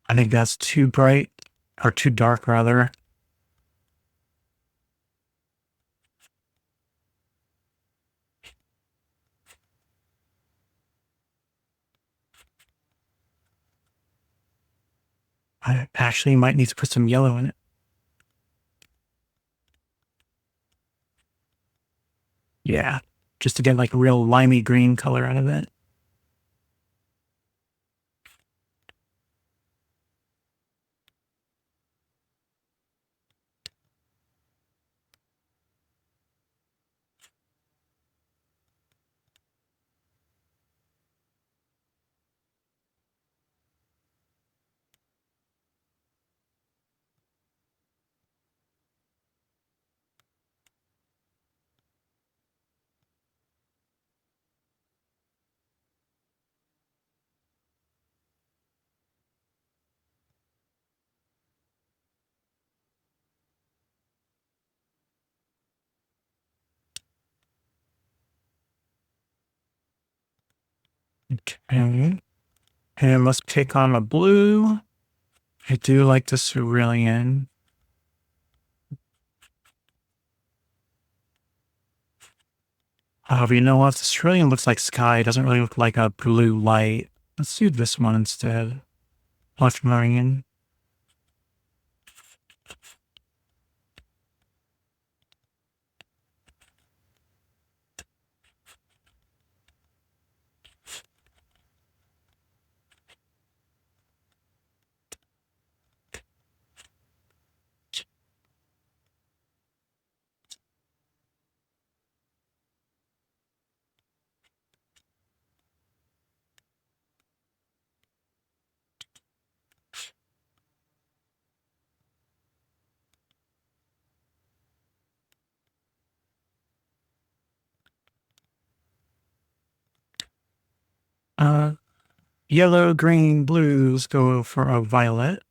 I think that's too bright, or too dark, rather. I actually might need to put some yellow in it. Yeah, just to get like a real limey green color out of it. Okay. And let's pick on a blue. I do like the cerulean. However, you know what? The cerulean looks like sky. It doesn't really look like a blue light. Let's do this one instead. Ultramarine. Uh, Yellow, green, blues go for a violet.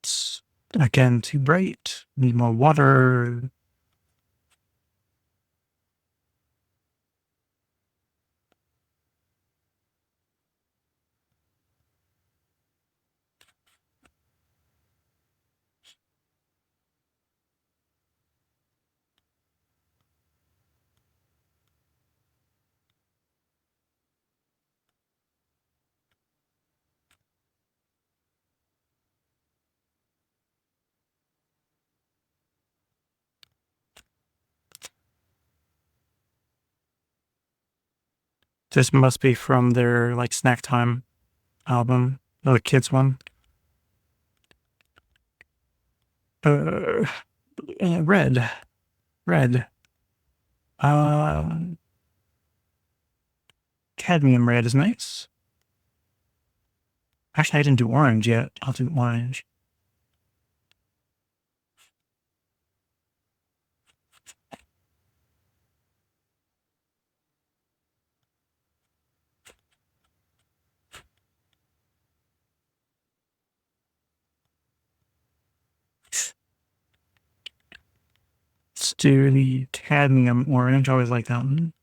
It's, again, too bright. Need more water. This must be from their like snack time album, the kids one. Uh, red, red. Uh, Cadmium red is nice. Actually, I didn't do orange yet. I'll do orange. Let's do the cadmium orange. I always like that one.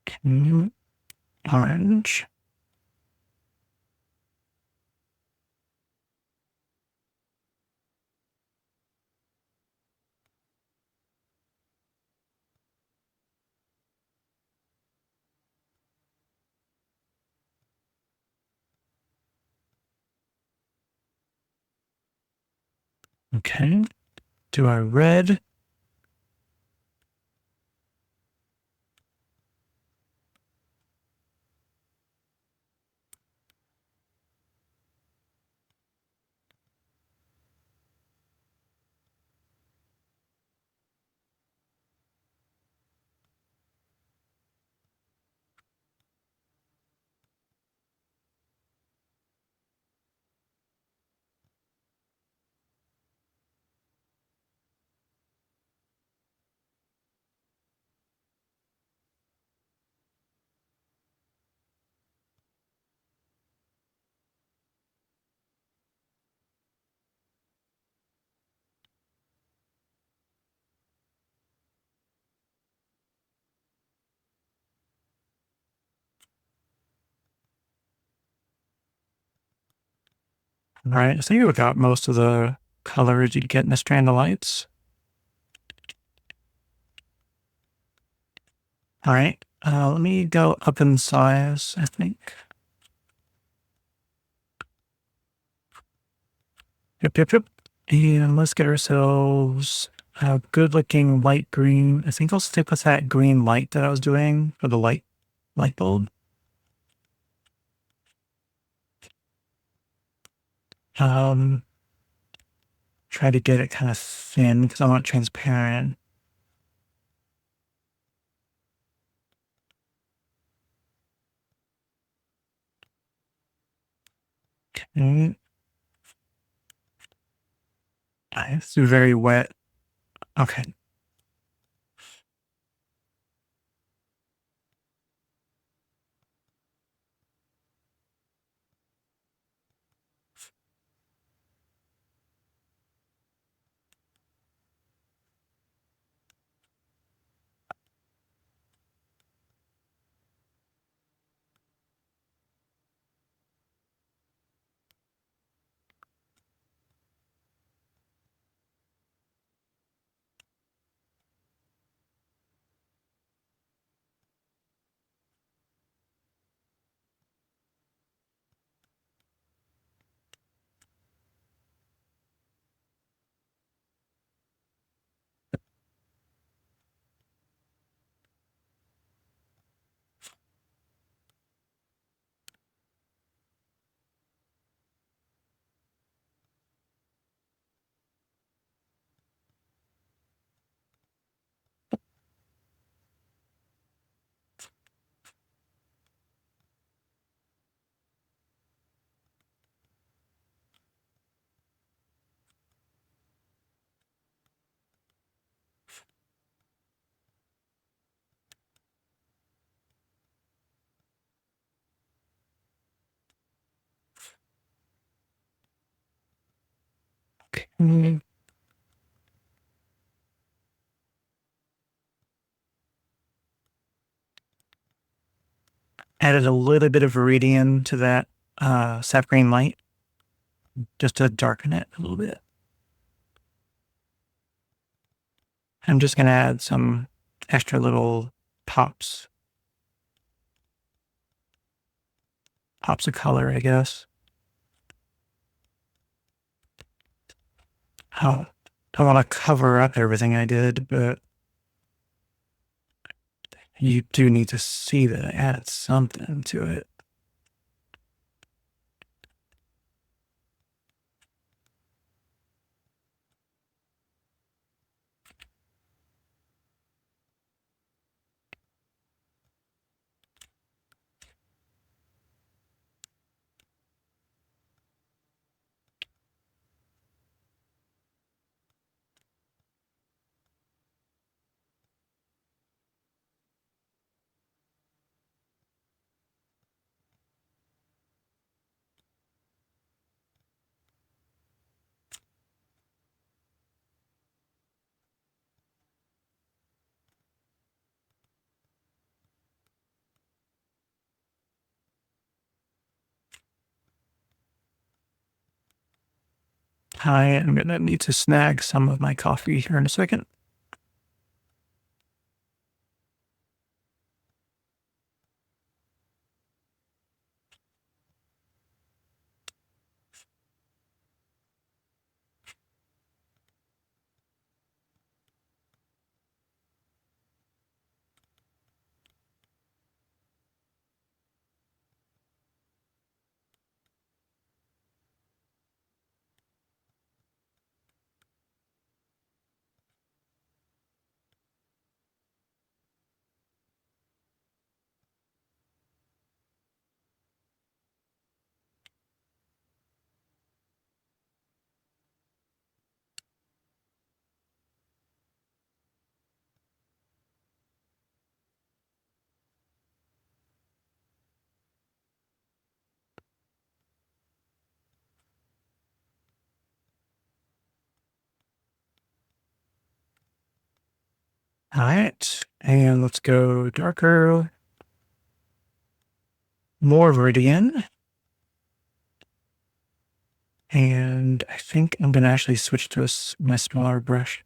Cadmium orange. Okay. Do our red. All right. I think we got most of the colors you'd get in a strand of lights. All right. Let me go up in size, I think. Yep. And let's get ourselves a good looking light green. I think I'll stick with that green light that I was doing for the light bulb. Um, Try to get it kind of thin because I want it transparent. Okay. It's very wet. Okay. Mm. Added a little bit of Viridian to that sap green light just to darken it a little bit. I'm just going to add some extra little pops, pops of color, I guess. Oh, don't want to cover up everything I did, but you do need to see that I added something to it. I am going to need to snag some of my coffee here in a second. All right, and let's go darker, more Viridian. And I think I'm going to actually switch to my smaller brush.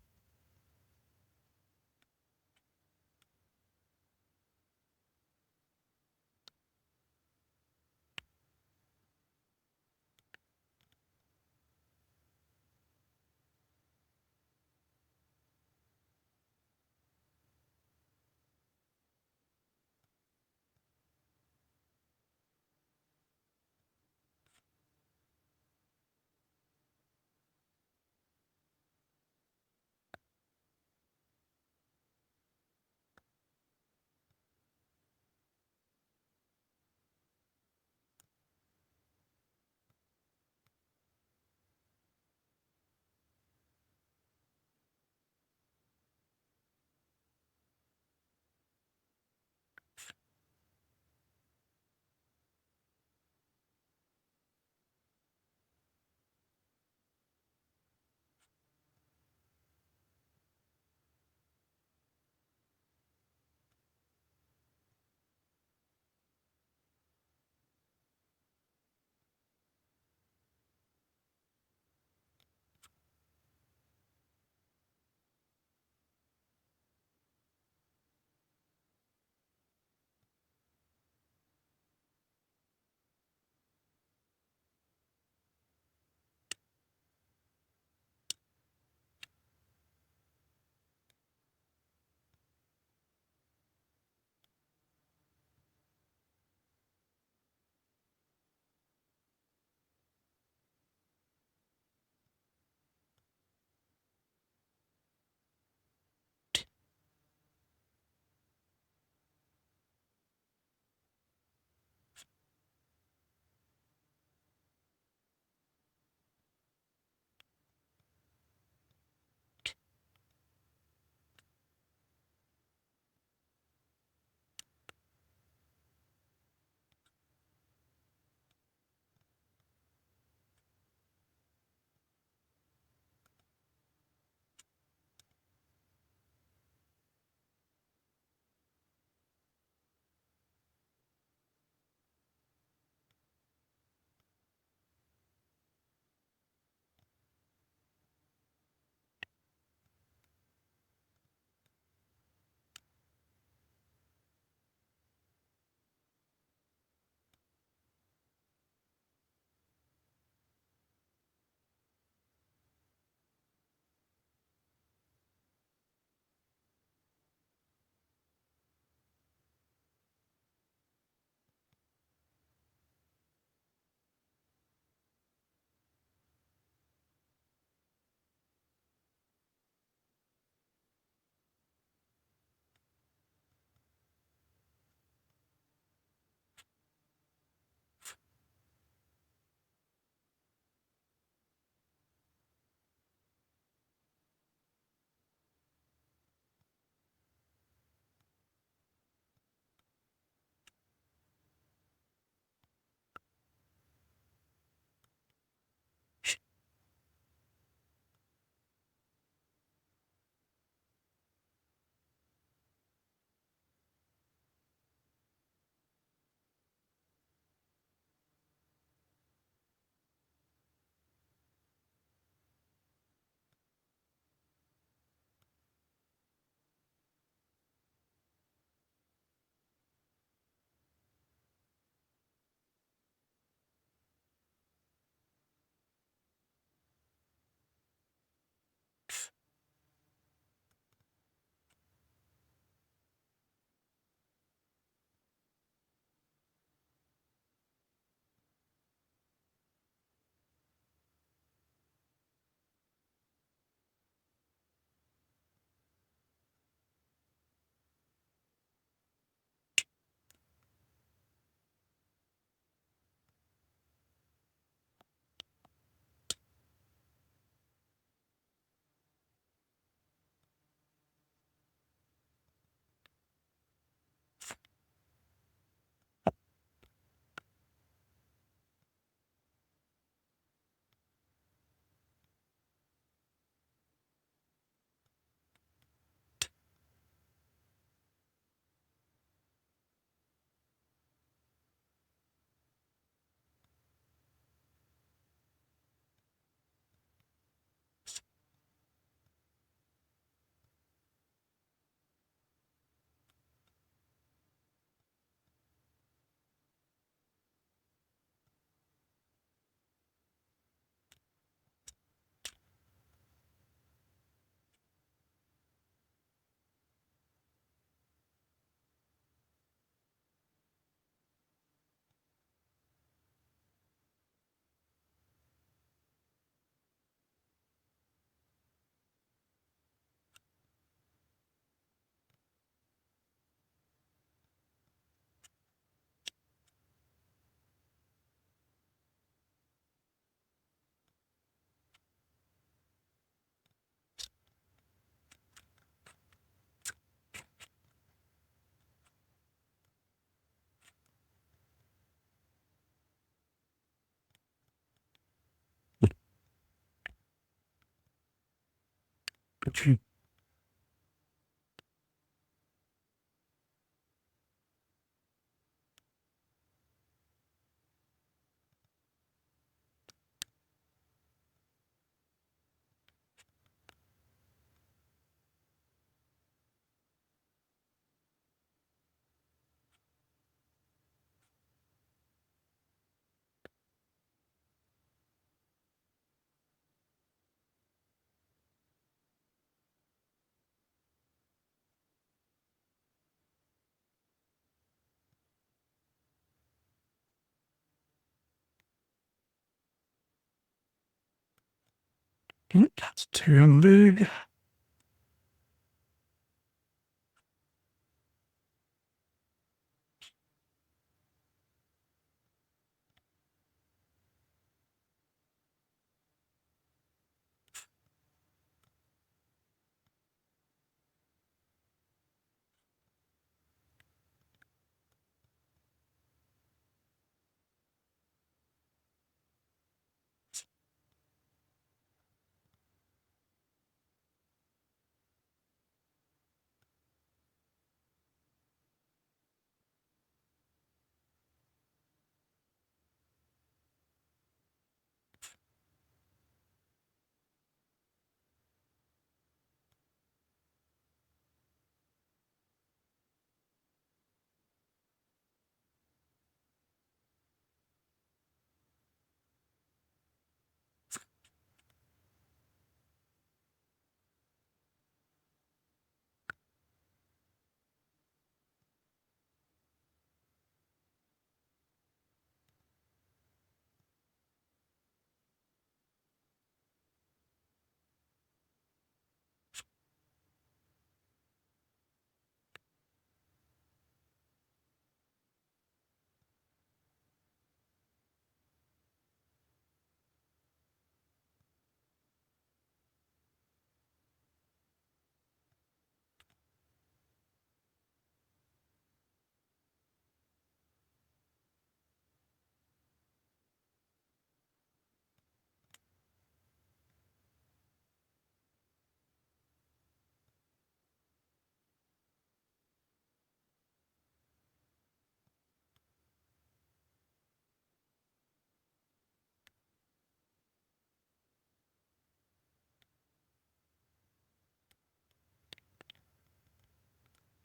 That's too big.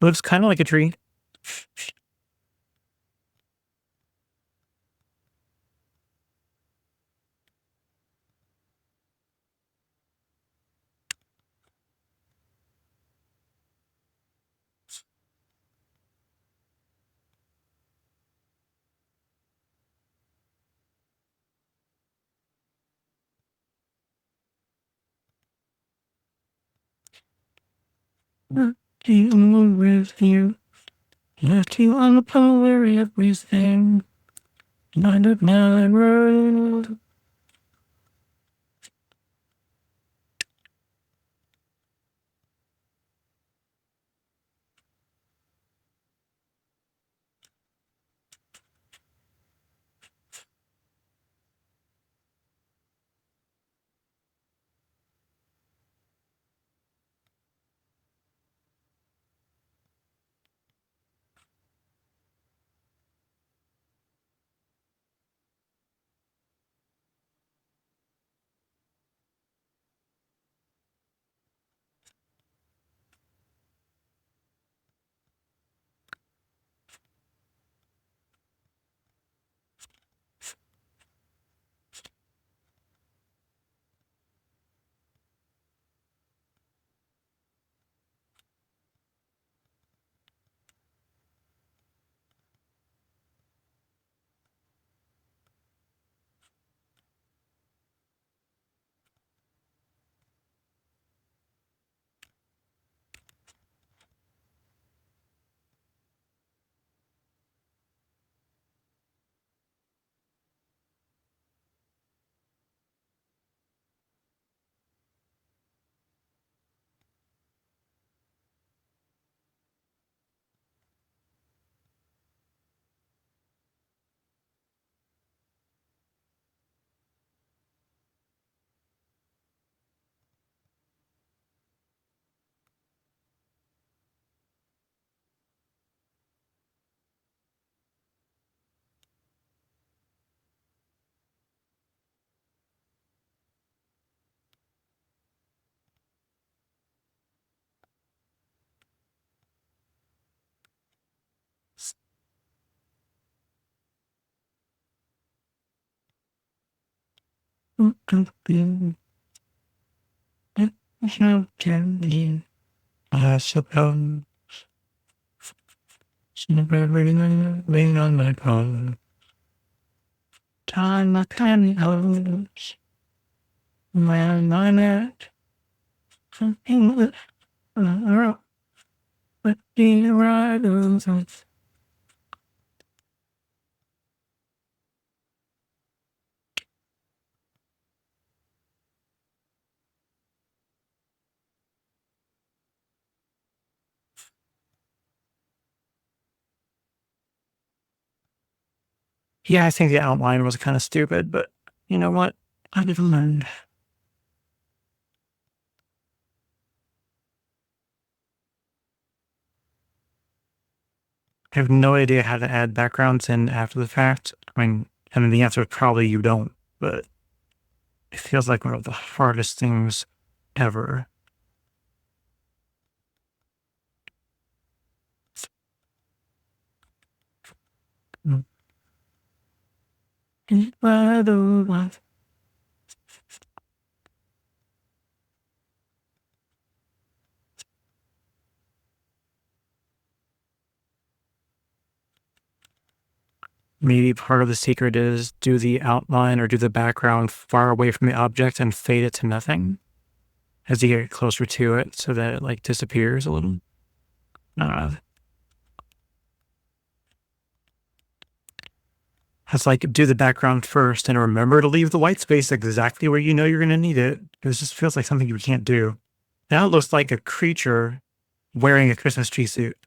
Looks kind of like a tree. Dealing with you, left you on the polar everything. 9 road. I suppose lean on my phone. Time I can hold when I'm at something but being right. Yeah, I think the outline was kind of stupid, but you know what? I never learned. I have no idea how to add backgrounds in after the fact. I mean, the answer is probably you don't, but it feels like one of the hardest things ever. Maybe part of the secret is do the outline or do the background far away from the object and fade it to nothing as you get closer to it so that it like disappears a little. Uh, it's like do the background first and remember to leave the white space exactly where you know you're going to need it. It just feels like something you can't do. Now it looks like a creature wearing a Christmas tree suit.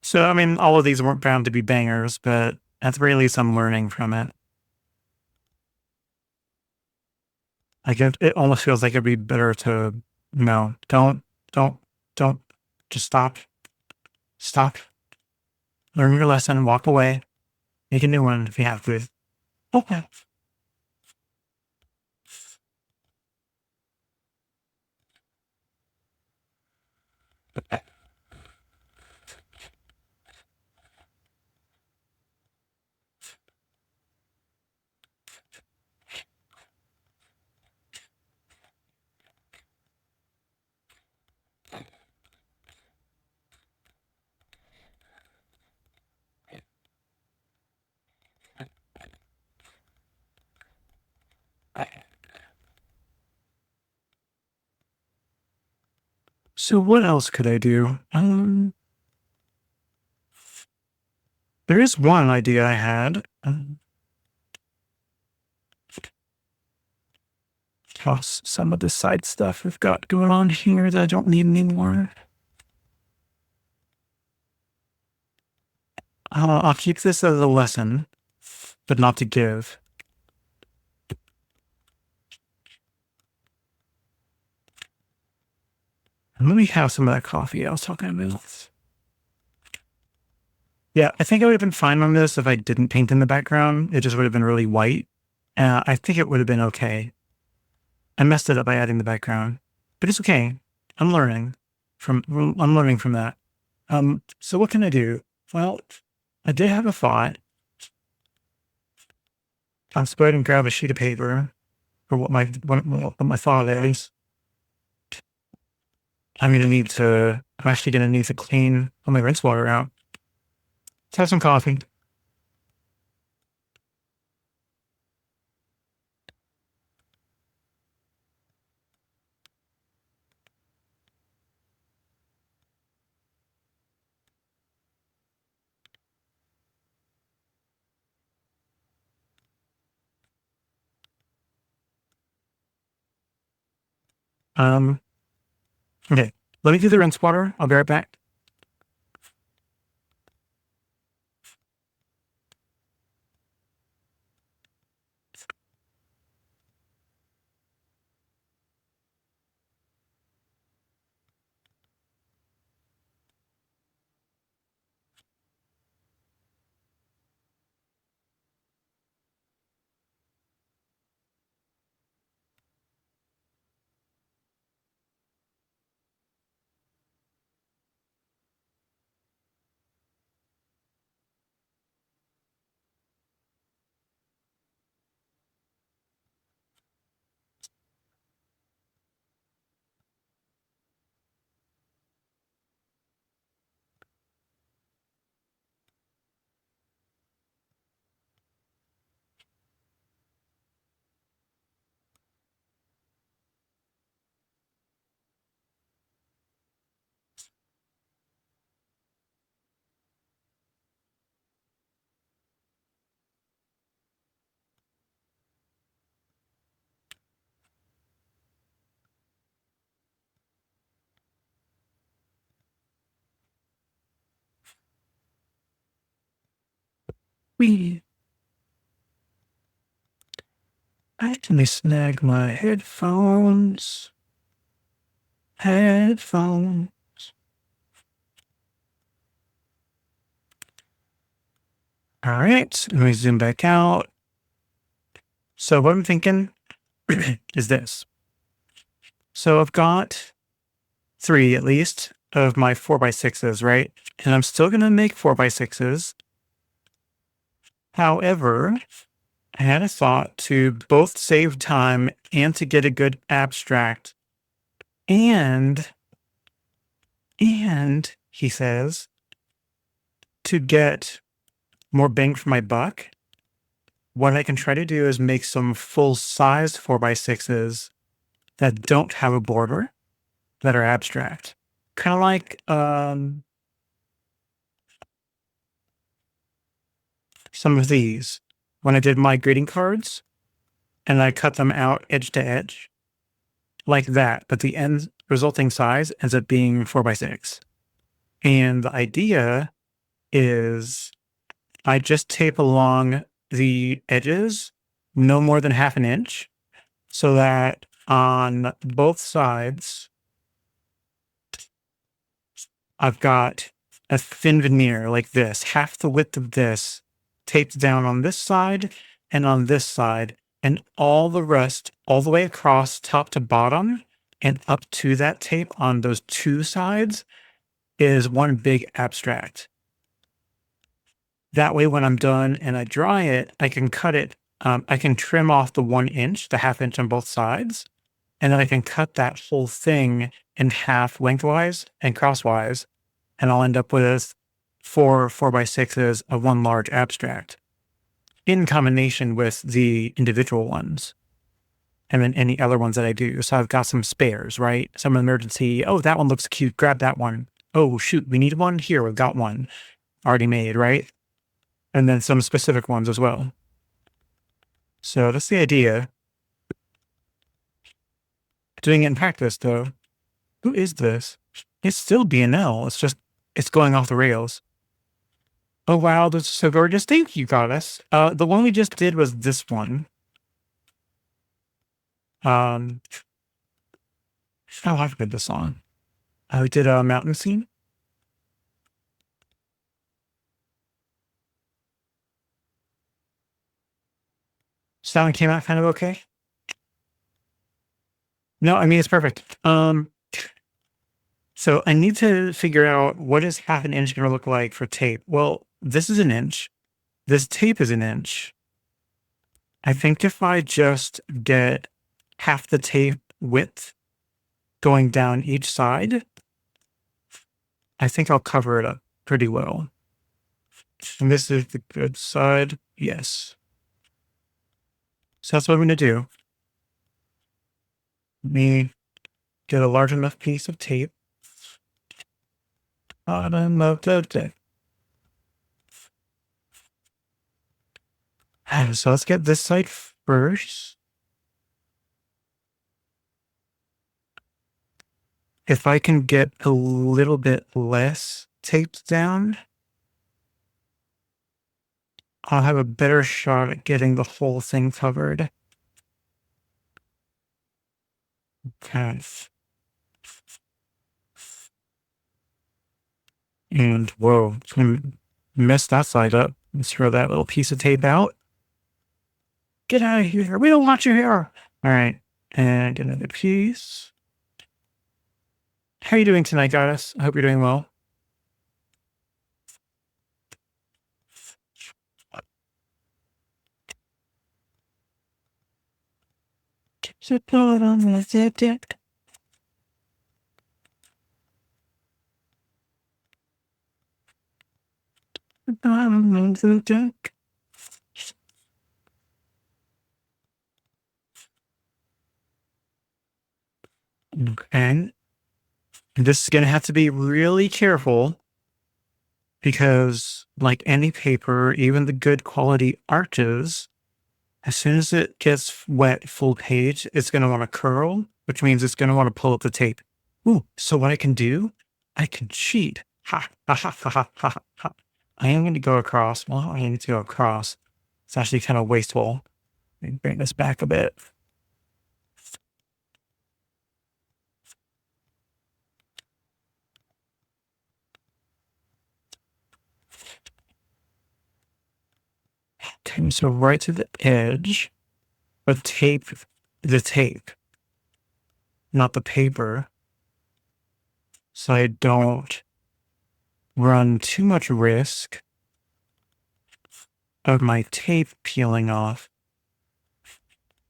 So, I mean, all of these weren't bound to be bangers, but at the very least, I'm learning from it. Like it almost feels like it'd be better to no, don't, don't, just stop, learn your lesson, walk away, make a new one if you have to. Okay. So what else could I do? There is one idea I had. Toss some of the side stuff we've got going on here that I don't need anymore. I'll keep this as a lesson, but not to give. Let me have some of that coffee I was talking about. Yeah, I think I would have been fine on this if I didn't paint in the background. It just would have been really white. I think it would have been okay. I messed it up by adding the background, but it's okay. I'm learning I'm learning from that. So what can I do? Well, I did have a thought. I'll just go ahead and grab a sheet of paper for what my thought is. I'm actually gonna need to clean all my rinse water out. Let's have some coffee. Um, okay. Let me do the rinse water. I'll be right back. Wee. Let me snag my headphones. Headphones. All right, let me zoom back out. So what I'm thinking is this. So I've got 3 at least of my 4x6s, right? And I'm still going to make 4x6s. However, I had a thought to both save time and to get a good abstract. And he says, to get more bang for my buck, what I can try to do is make some full-sized 4x6s that don't have a border, that are abstract. Kind of like some of these. When I did my greeting cards and I cut them out edge to edge, like that, but the end resulting size ends up being 4x6. And the idea is I just tape along the edges no more than half an inch so that on both sides, I've got a thin veneer like this, half the width of this taped down on this side and on this side, and all the rest, all the way across top to bottom and up to that tape on those 2 sides is one big abstract. That way, when I'm done and I dry it, I can cut it. I can trim off the 1 inch, the half inch on both sides, and then I can cut that whole thing in half lengthwise and crosswise, and I'll end up with 4x6s of one large abstract in combination with the individual ones. And then any other ones that I do. So I've got some spares, right? Some emergency. Oh, that one looks cute. Grab that one. Oh, shoot. We need one here. We've got one already made, right? And then some specific ones as well. So that's the idea. Doing it in practice, though. Who is this? It's still BNL. It's just, it's going off the rails. Oh, wow. This is so gorgeous. Thank you, Goddess. The one we just did was this one. Oh, I've heard this song. We did a mountain scene. Sound came out kind of okay. No, I mean, it's perfect. So I need to figure out what is half an inch going to look like for tape. Well, this is an inch. This tape is an inch. I think if I just get half the tape width going down each side, I think I'll cover it up pretty well. And this is the good side. Yes. So that's what I'm going to do. Let me get a large enough piece of tape. Bottom of the deck. So let's get this side first. If I can get a little bit less taped down, I'll have a better shot at getting the whole thing covered. Okay. And whoa, it's gonna mess that side up. Let's throw that little piece of tape out. Get out of here. We don't want you here. All right. And another piece. How are you doing tonight, Goddess? I hope you're doing well. And this is going to have to be really careful because, like any paper, even the good quality arches, as soon as it gets wet full page, it's going to want to curl, which means it's going to want to pull up the tape. Ooh, so what I can do, I can cheat. Ha, ha, ha, ha, ha, ha, ha. I am going to go across. Well, I need to go across. It's actually kind of wasteful. Let me bring this back a bit. Okay, so right to the edge, but the tape, not the paper, so I don't run too much risk of my tape peeling off.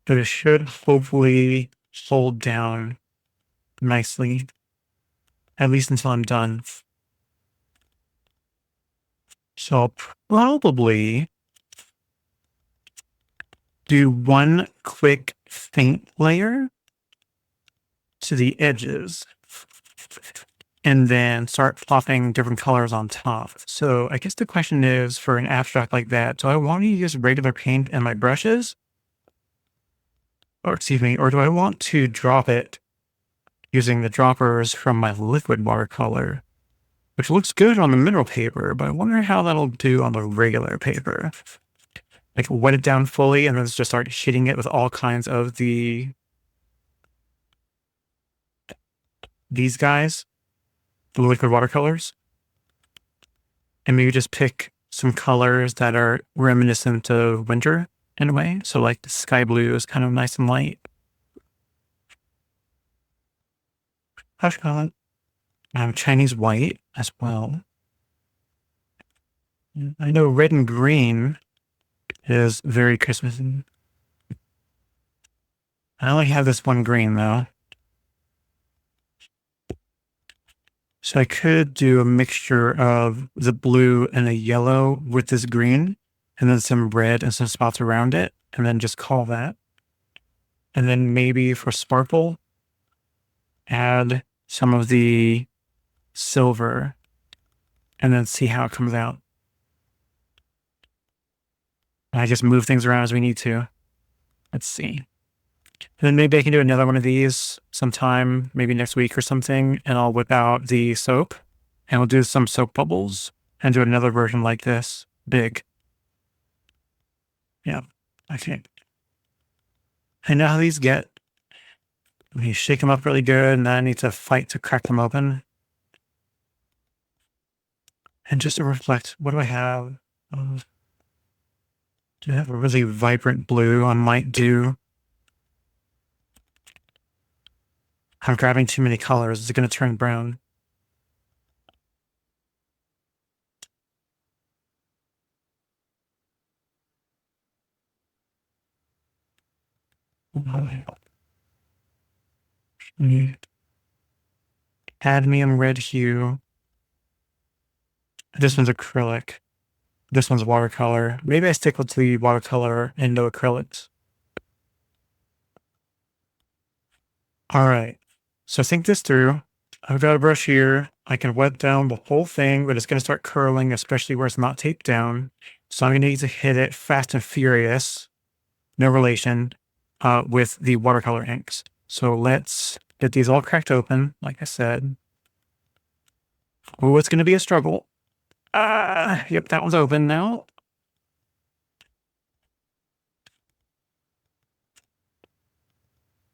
But it should hopefully hold down nicely, at least until I'm done. So I'll probably do one quick faint layer to the edges and then start plopping different colors on top. So I guess the question is, for an abstract like that, do I want to use regular paint and my brushes? Or excuse me, or do I want to drop it using the droppers from my liquid watercolor, which looks good on the mineral paper, but I wonder how that'll do on the regular paper. Like wet it down fully and then just start shading it with all kinds of these guys, the liquid watercolors, and maybe just pick some colors that are reminiscent of winter in a way. So like the sky blue is kind of nice and light. Hush color. Chinese white as well. I know red and green is very Christmassy. I only have this one green though. So I could do a mixture of the blue and a yellow with this green, and then some red and some spots around it, and then just call that. And then maybe for sparkle, add some of the silver, and then see how it comes out. I just move things around as we need to. Let's see. And then maybe I can do another one of these sometime, maybe next week or something, and I'll whip out the soap, and we'll do some soap bubbles, and do another version like this, big. Yeah, okay. I know how these get. You shake them up really good, and then I need to fight to crack them open. And just to reflect, what do I have? Do I have a really vibrant blue? I might do. I'm grabbing too many colors. Is it going to turn brown? Cadmium red hue. This one's acrylic. This one's watercolor. Maybe I stick with the watercolor and no acrylics. All right. So think this through. I've got a brush here. I can wet down the whole thing, but it's going to start curling, especially where it's not taped down. So I'm going to need to hit it fast and furious, no relation, with the watercolor inks. So let's get these all cracked open, like I said. Oh, it's going to be a struggle. Yep, that one's open now.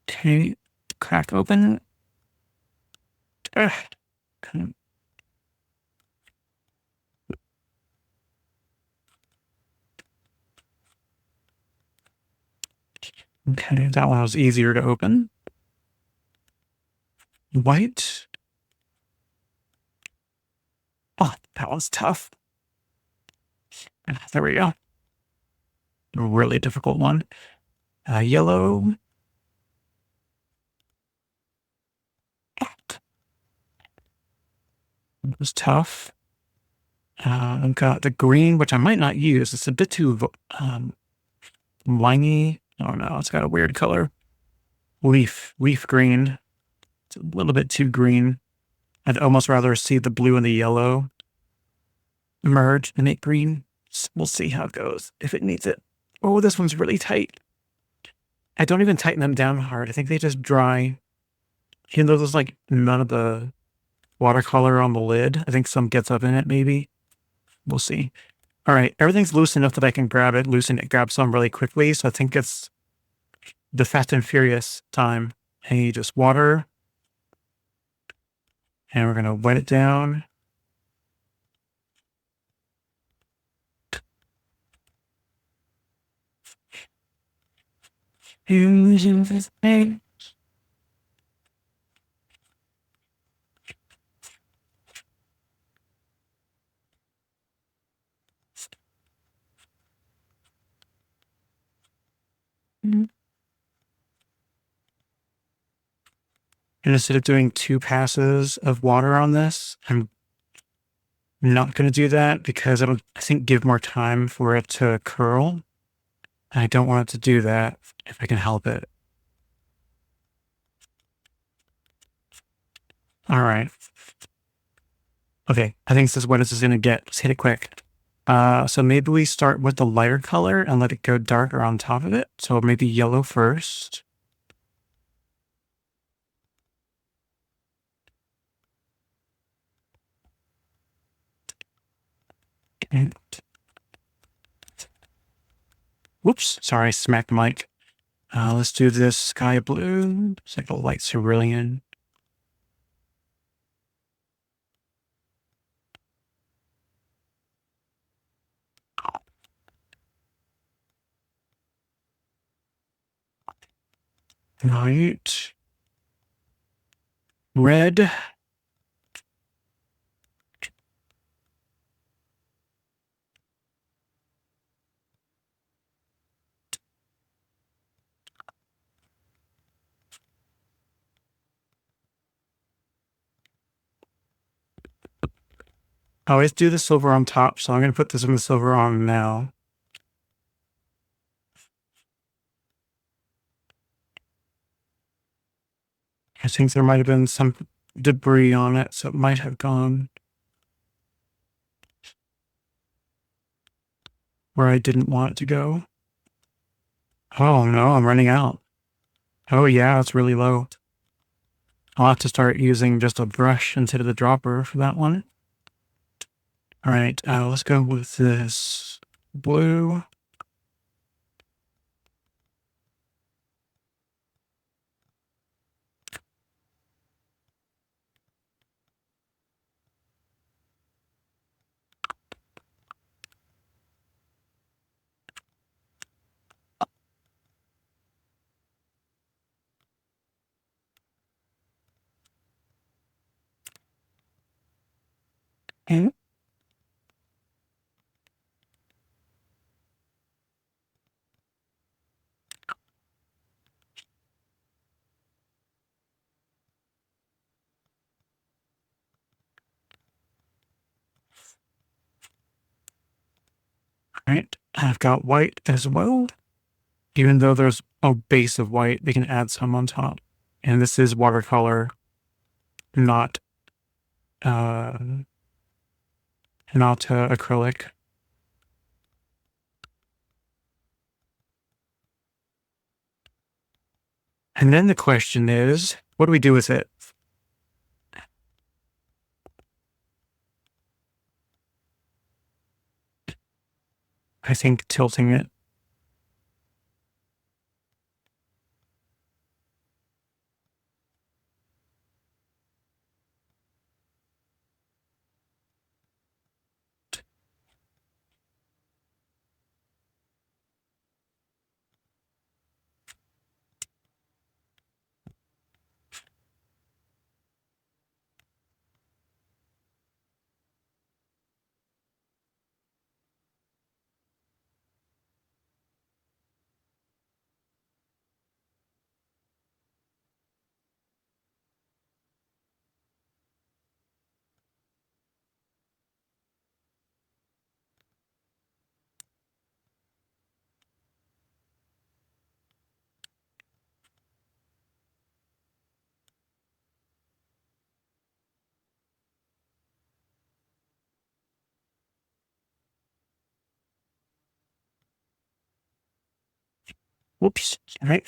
Okay, crack open. Okay, that one was easier to open. White. Oh, that one's tough. There we go. A really difficult one. Yellow. It was tough. I've got the green, which I might not use. It's a bit too limey. Oh no, it's got a weird color. Leaf green. It's a little bit too green. I'd almost rather see the blue and the yellow merge and make green. We'll see how it goes, if it needs it. Oh, this one's really tight. I don't even tighten them down hard. I think they just dry. Even though there's like none of the watercolor on the lid. I think some gets up in it, maybe. We'll see. All right, everything's loose enough that I can grab some really quickly. So I think it's the Fast and Furious time. Hey, just water, and we're gonna wet it down. Using this thing. And instead of doing 2 passes of water on this, I'm not going to do that because it'll, I think, give more time for it to curl. And I don't want it to do that if I can help it. All right. Okay, I think this is what this is going to get. Let's hit it quick. So maybe we start with the lighter color and let it go darker on top of it. So maybe yellow first. And whoops, sorry, I smacked the mic. Let's do this sky blue. It's like a light cerulean. Right. Red. I always do the silver on top, so I'm going to put this in the silver on now. I think there might have been some debris on it, so it might have gone where I didn't want it to go. Oh no, I'm running out. Oh yeah, it's really low. I'll have to start using just a brush instead of the dropper for that one. All right, let's go with this blue. And all right, I've got white as well. Even though there's a base of white, they can add some on top. And this is watercolor, not uh, acrylic. And then the question is, what do we do with it? I think tilting it. Whoops. All right.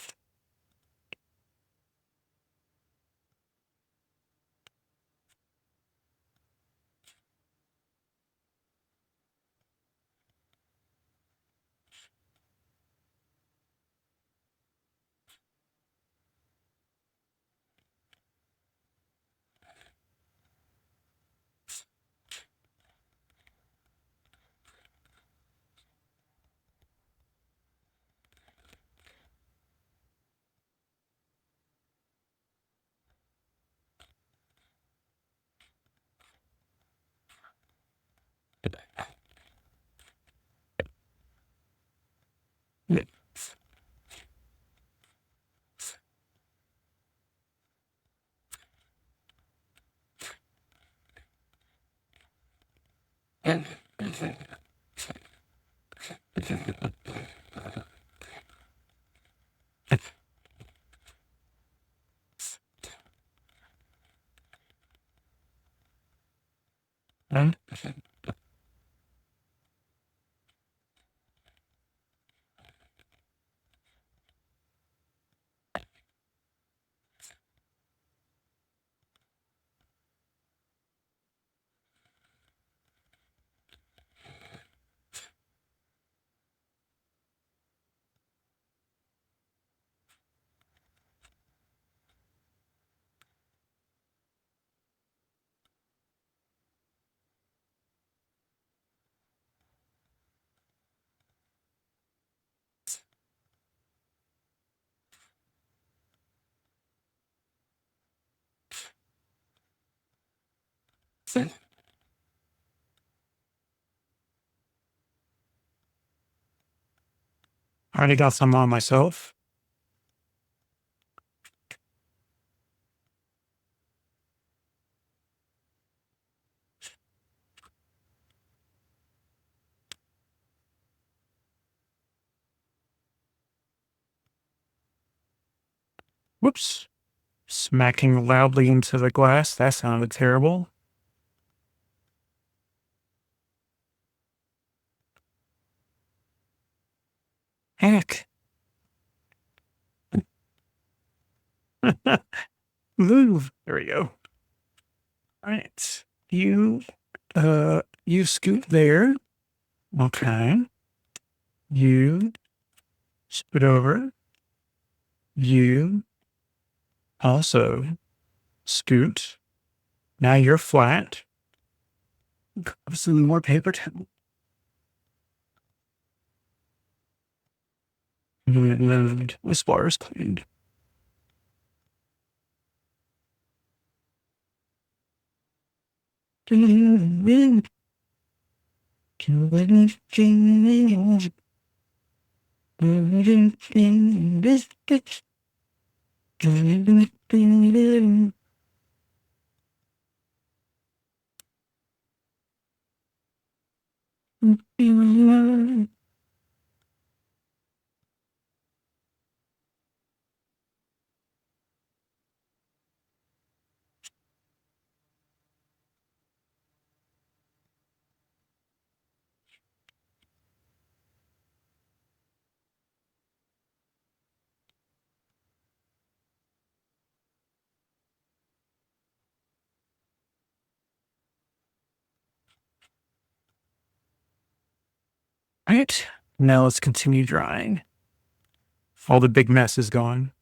I already got some on myself. Whoops. Smacking loudly into the glass. That sounded terrible. Heck. Move. There we go. All right. You scoot there. Okay. You scoot over. You also scoot. Now you're flat. Grab some more paper towel. And this bar is cleaned. All right. Now let's continue drying. All the big mess is gone.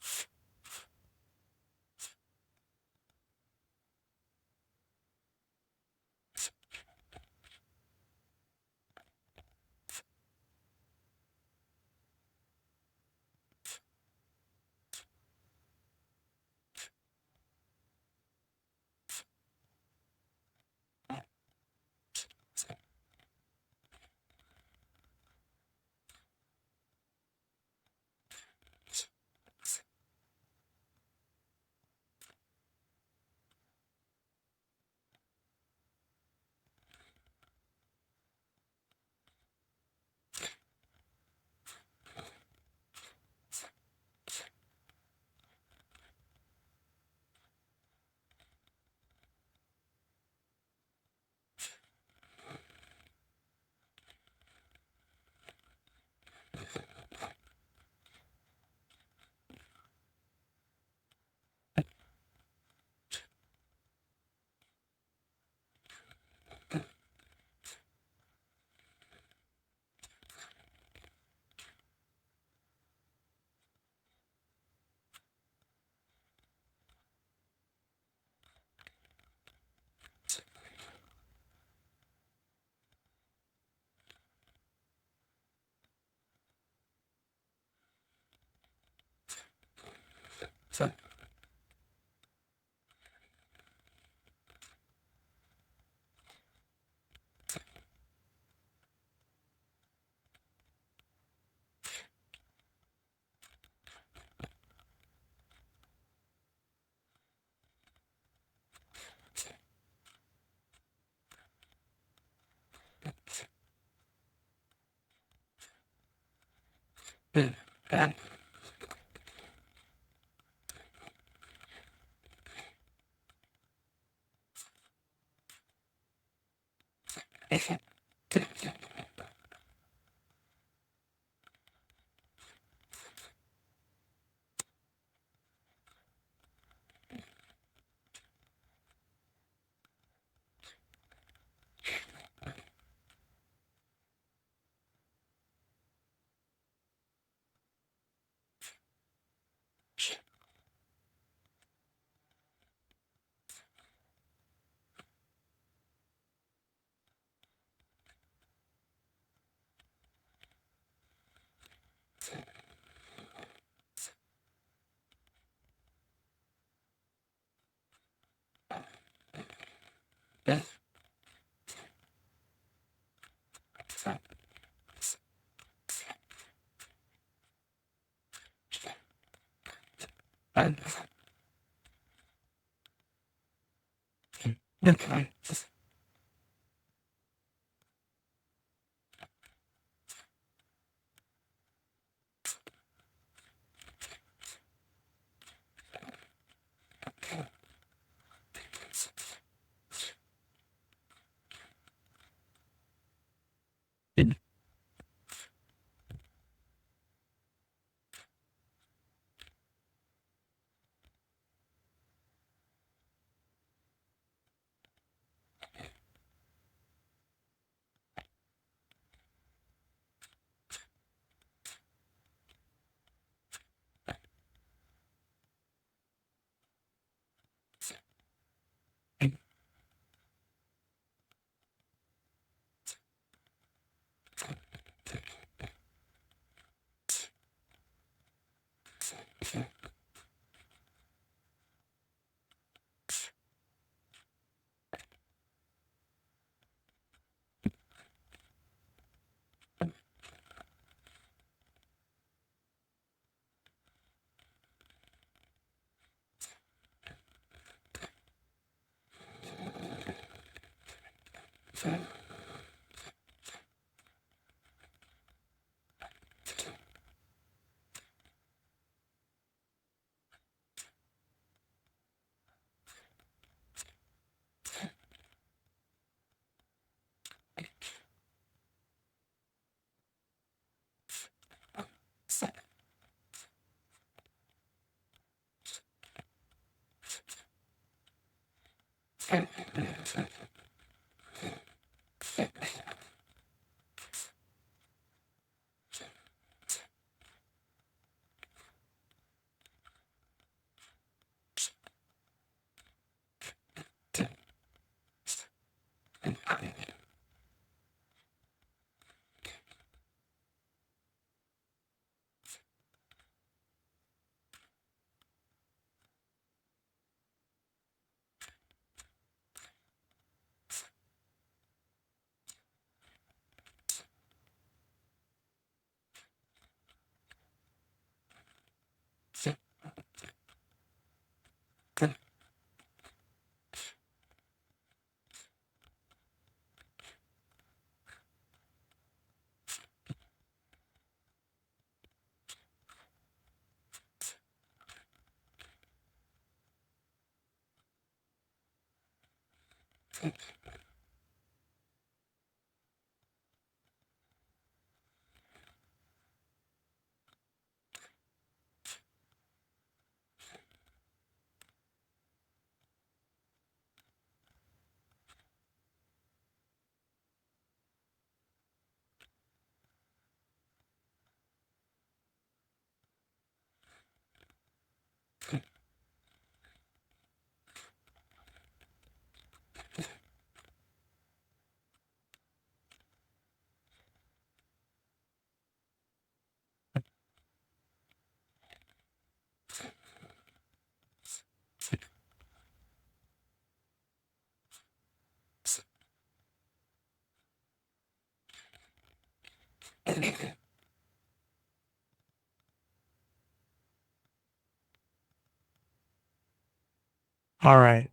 All right.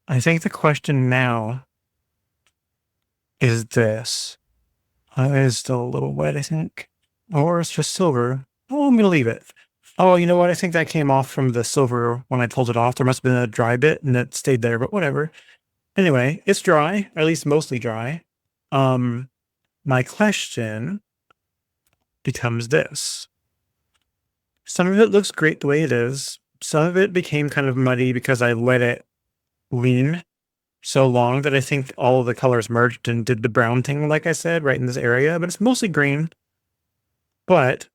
I think the question now is this. It is still a little wet, I think. Or it's just silver. Oh, I'm gonna leave it. Oh, you know what? I think that came off from the silver when I pulled it off. There must have been a dry bit and it stayed there, but whatever. Anyway, it's dry, or at least mostly dry. Um, my question becomes this. Some of it looks great the way it is. Some of it became kind of muddy because I let it lean so long that I think all of the colors merged and did the brown thing, like I said, right in this area, but it's mostly green. But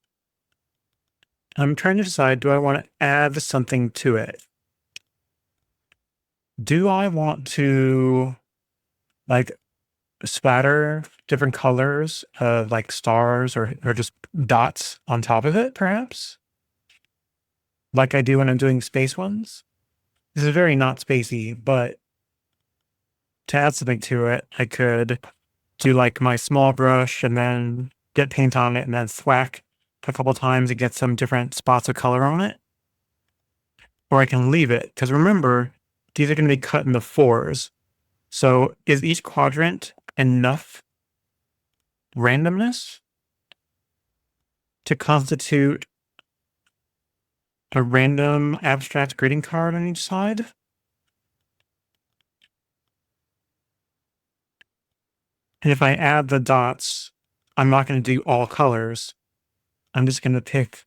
I'm trying to decide, do I want to add something to it? Do I want to like spatter different colors of like stars or just dots on top of it, perhaps? Like I do when I'm doing space ones? This is very not spacey, but to add something to it, I could do like my small brush and then get paint on it and then thwack a couple times and get some different spots of color on it. Or I can leave it, because remember, these are going to be cut into fours. So is each quadrant enough randomness to constitute a random abstract greeting card on each side? And if I add the dots, I'm not going to do all colors. I'm just going to pick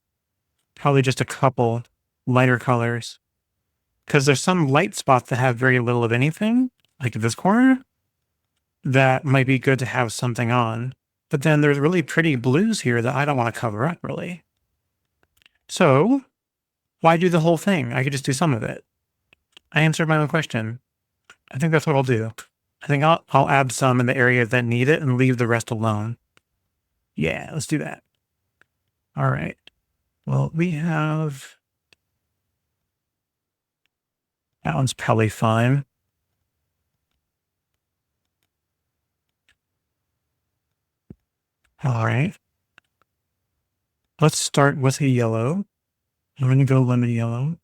probably just a couple lighter colors. Because there's some light spots that have very little of anything, like this corner, that might be good to have something on. But then there's really pretty blues here that I don't want to cover up, really. So why do the whole thing? I could just do some of it. I answered my own question. I think that's what I'll do. I think I'll add some in the areas that need it and leave the rest alone. Yeah, let's do that. All right. Well, we have that one's probably fine. All right. Let's start with a yellow. I'm going to go lemon yellow.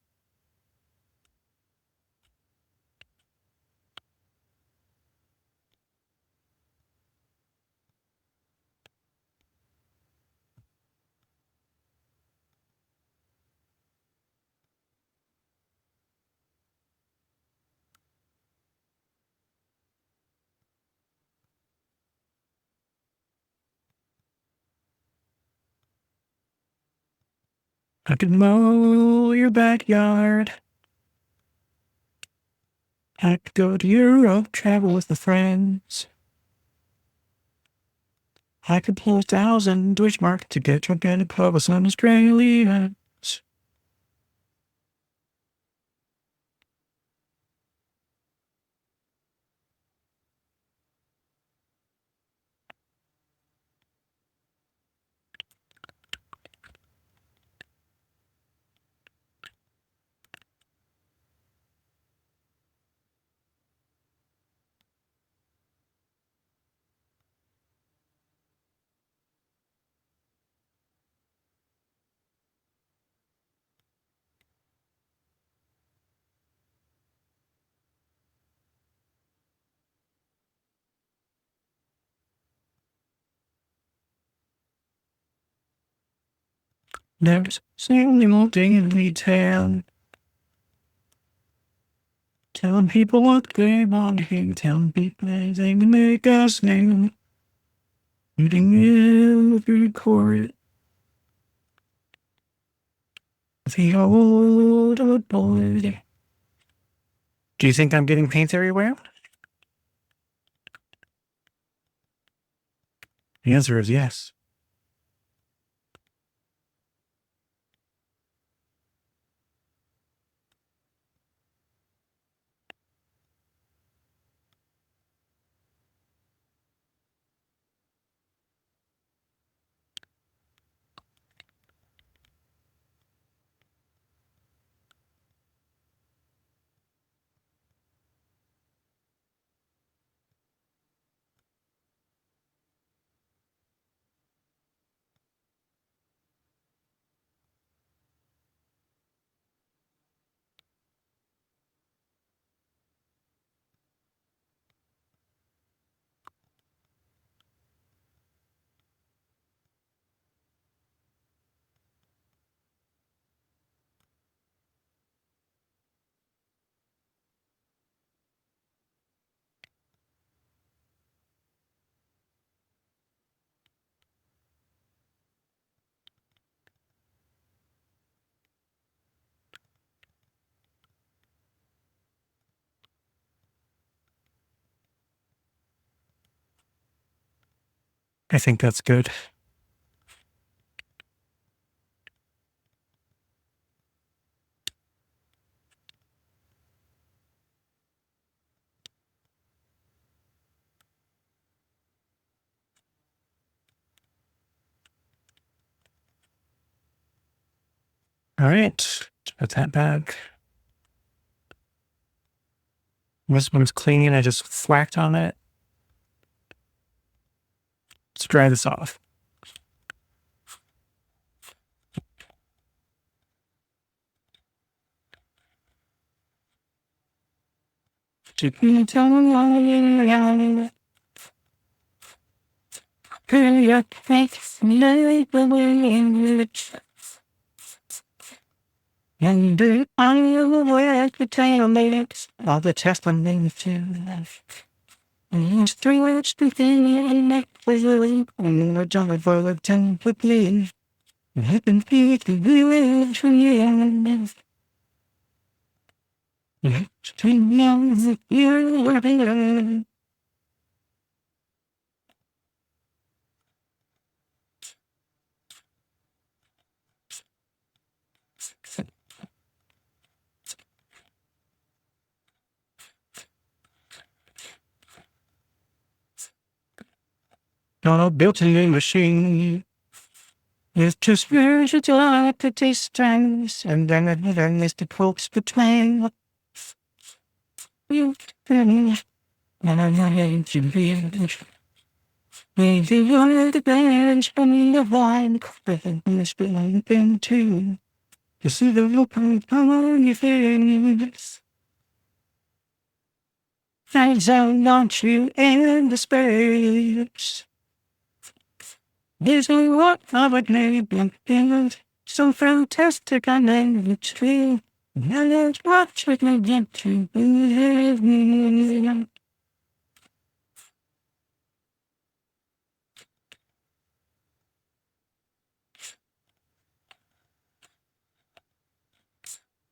I could mow your backyard. I could go to Europe, travel with the friends. I could pull 1,000 Deutschmark to get drunk at a pub with some Australians. There's sailing all day in the town. Telling people what they want to hear. Telling people anything to make us new. Shooting in if you record it. The old boy. Do you think I'm getting paint everywhere? The answer is yes. I think that's good. All right, put that back. This one's clean. I just whacked on it. Let's dry this off. And I will wait to tell minutes of the testimony to life. And it's 3 weeks to finish and next was really and we're jumping for the 10 quickly. And it can be to be with you. It's 2 years you're working. Got a built-in machine. It's just years it's like to taste times, and then it's the quotes between you and I know to be maybe you're the bench and the wine, and the spilling too. You see the look on your face. Things out not you in the space. There's a lot of it maybe things so fantastic I name it true. And it's what we can get to believe.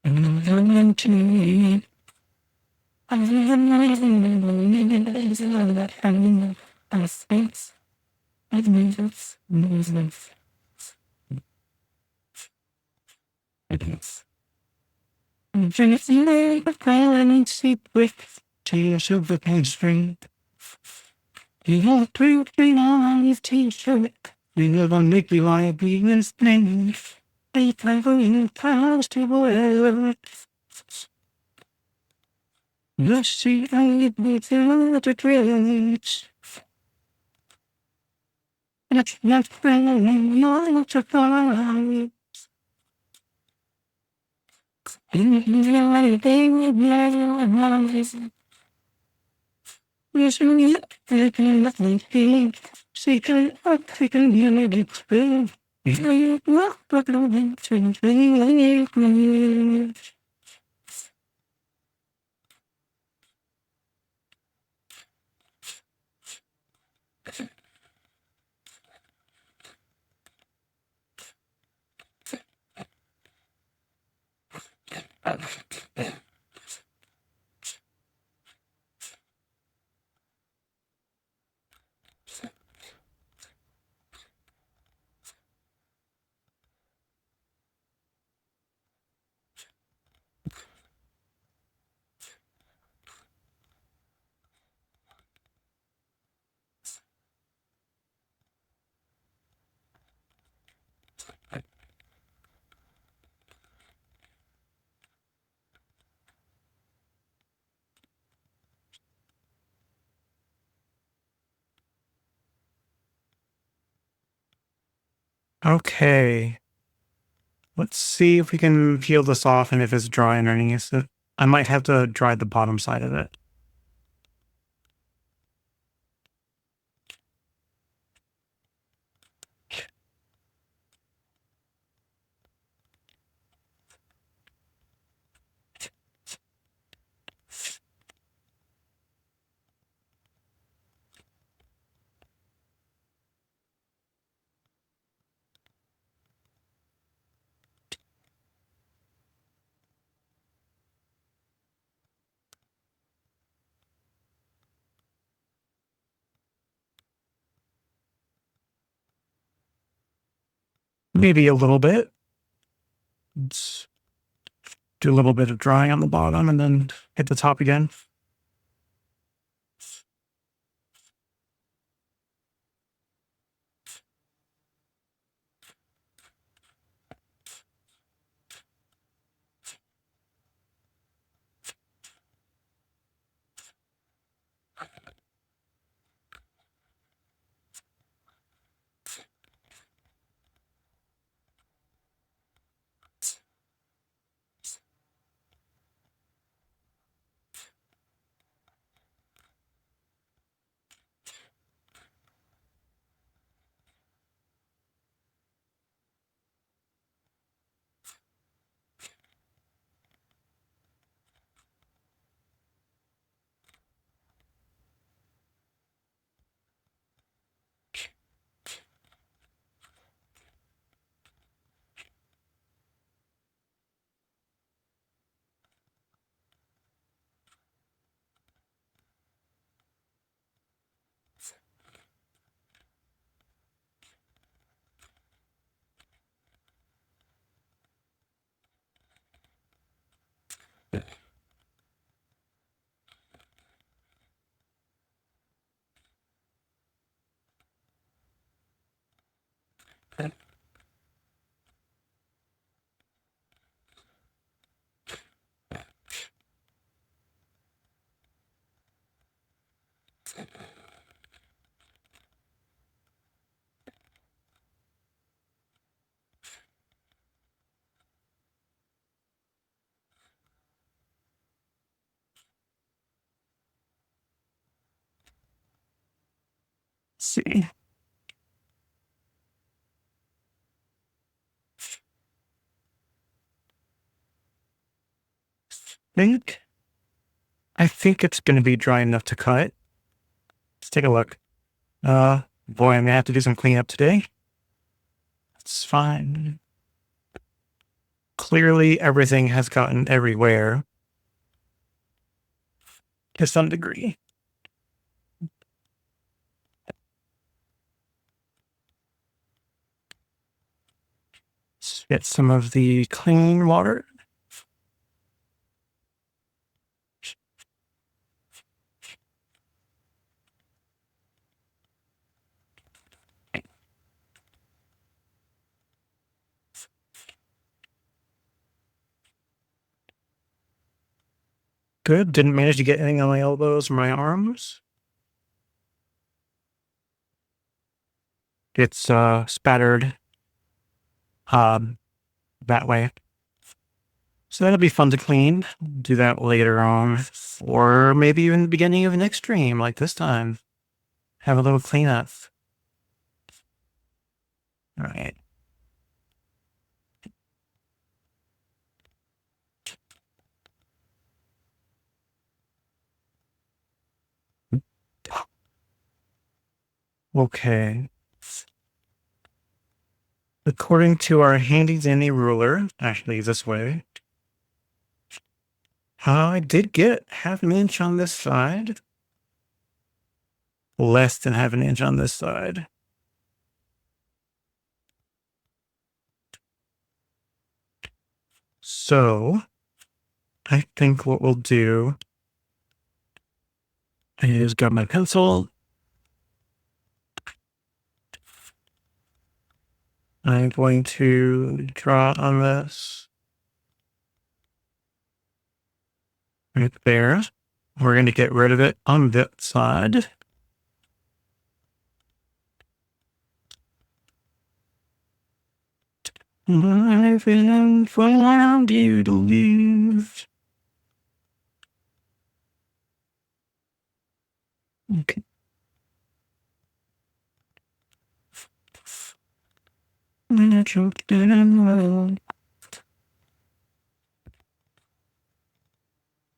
And to me, I space, it moves, movements, it is. Just like a falling secret, tears of the pastry. You have 3 eyes, t-shirt. You never make me like being spinning. They travel in past to wherever. You see, I need to dreams. And it's not friendly, not to find. Usually, I can let me be. Secret, I can hear it through. You walk, but no one to me. Okay. Let's see if we can peel this off and if it's dry underneath it. I might have to dry the bottom side of it. maybe a little bit. Let's do a little bit of drawing on the bottom and then hit the top again. Let's see. think I think it's going to be dry enough to cut. Let's take a look. Boy, I'm gonna have to do some cleanup today. It's fine. Clearly, everything has gotten everywhere to some degree. Let's get some of the clean water. Good. Didn't manage to get anything on my elbows or my arms. It's spattered that way. So that'll be fun to clean. Do that later on. Or maybe even the beginning of the next stream, like this time. Have a little cleanup. All right. Okay. According to our handy dandy ruler, actually this way, I did get half an inch on this side. Less than half an inch on this side. So I think what we'll do is grab my pencil. I'm going to draw on this right there. We're going to get rid of it on that side. I've been found you to lose. Okay.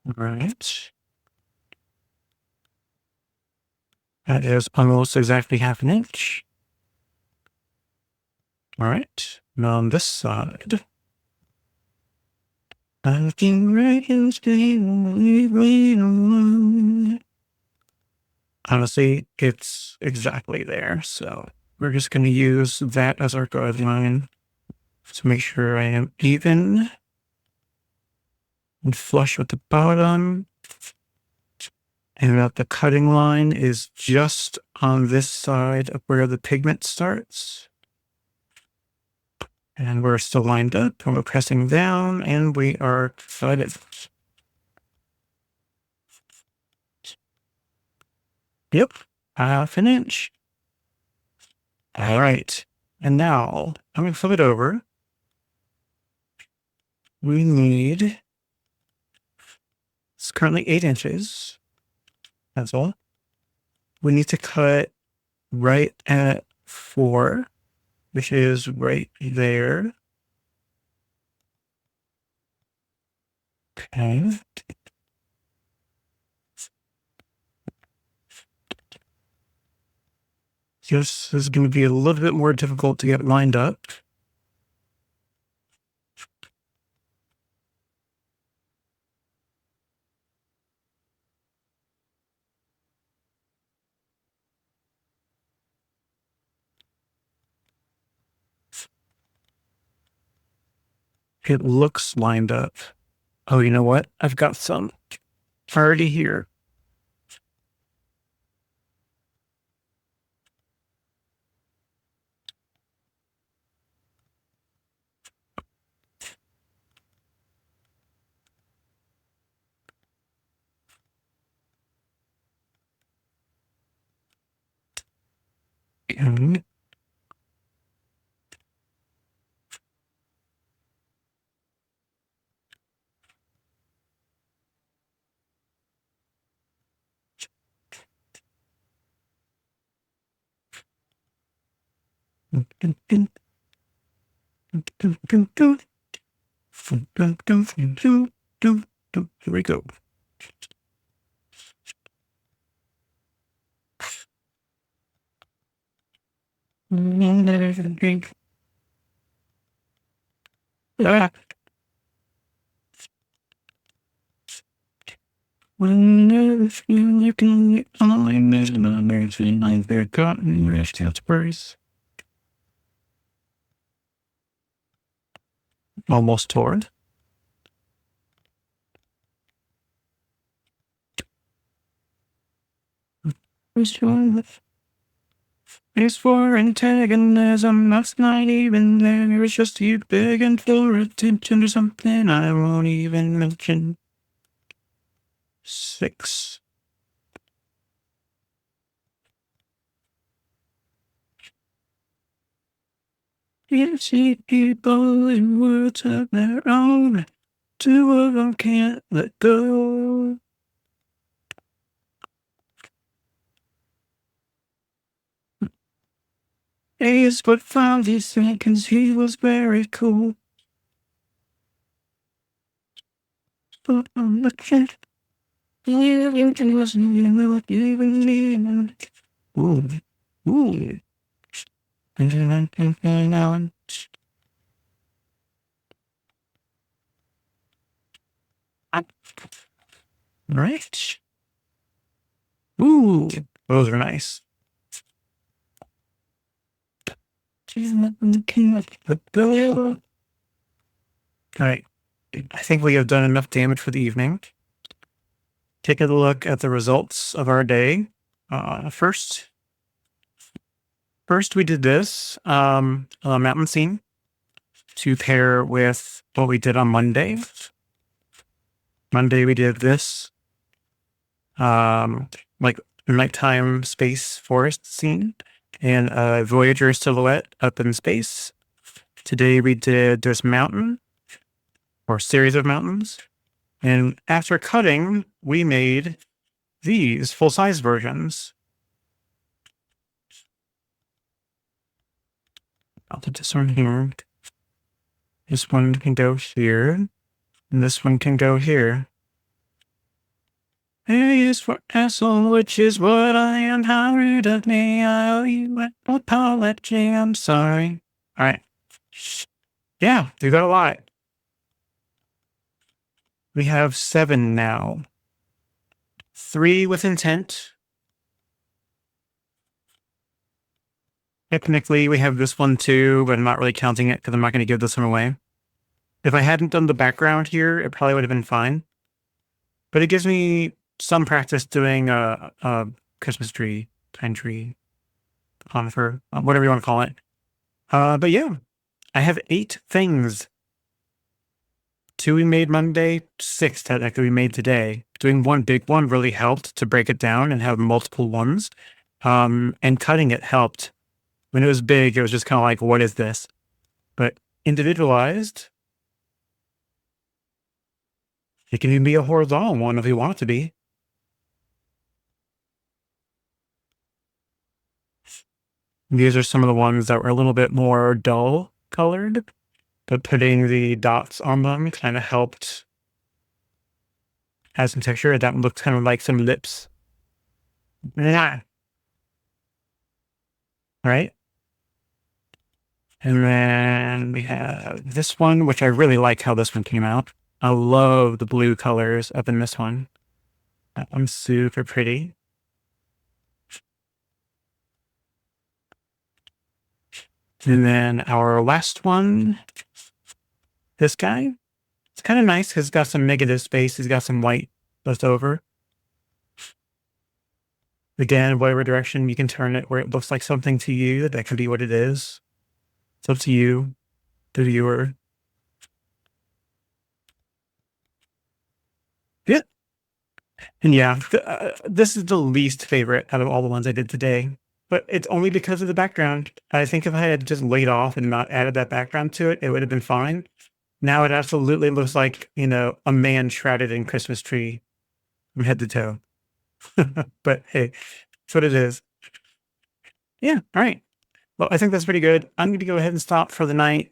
Right. That is almost exactly half an inch. All right. Now on this side. I've been right here staying. Honestly, it's exactly there. So we're just going to use that as our guideline. to make sure I am even and flush with the bottom. And that the cutting line is just on this side of where the pigment starts. And we're still lined up, and we're pressing down, and we are excited. Yep, 1/2 inch. All right. And now I'm going to flip it over. We need, it's currently 8 inches. That's all. We need to cut right at 4, which is right there. Okay. This is going to be a little bit more difficult to get lined up. It looks lined up. Oh, you know what? I've got some already here. And here we go. Ah. When you can only imagine on their cotton rest Hillsbury's. Almost torn. It's for antagonism, that's not even there. It's just you begging for attention to something I won't even mention. 6. You see people in worlds of their own. 2 of them can't let go. Ace but found these seconds, he was very cool. But I'm looking. You can listen, you know what you even need. Ooh. Ooh. Now. Right. Ooh. Those are nice. All right. I think we have done enough damage for the evening. Take a look at the results of our day. First we did this mountain scene to pair with what we did on Monday. Monday we did this like nighttime space forest scene and a Voyager silhouette up in space. Today we did this mountain or series of mountains. And after cutting, we made these full-size versions. I'll put this one here. This one can go here. And this one can go here. A is for asshole, which is what I am. How rude of me. I owe you an apology. I'm sorry. All right. Yeah, we got a lot. We have 7 now. 3 with intent. Technically, we have this one too, but I'm not really counting it because I'm not going to give this one away. If I hadn't done the background here, it probably would have been fine. But it gives me some practice doing a Christmas tree, pine tree, conifer, whatever you want to call it. But yeah, I have 8 things. 2 we made Monday, 6 technically we made today. Doing one big one really helped to break it down and have multiple ones. And cutting it helped. When it was big, it was just kind of like, what is this? But individualized, it can even be a horizontal one if you want it to be. These are some of the ones that were a little bit more dull colored, but putting the dots on them kind of helped add some texture. That one looks kind of like some lips. Yeah. Right? And then we have this one, which I really like how this one came out. I love the blue colors up in this one. That one's super pretty. And then our last one, this guy. It's kind of nice because it's got some negative space. It's got some white left over. Again, whatever direction you can turn it where it looks like something to you, that could be what it is. It's up to you, the viewer. Yeah. And yeah, this is the least favorite out of all the ones I did today. But it's only because of the background. I think if I had just laid off and not added that background to it, it would have been fine. Now it absolutely looks like, a man shrouded in Christmas tree from head to toe. But hey, that's what it is. Yeah, all right. Well, I think that's pretty good. I'm going to go ahead and stop for the night.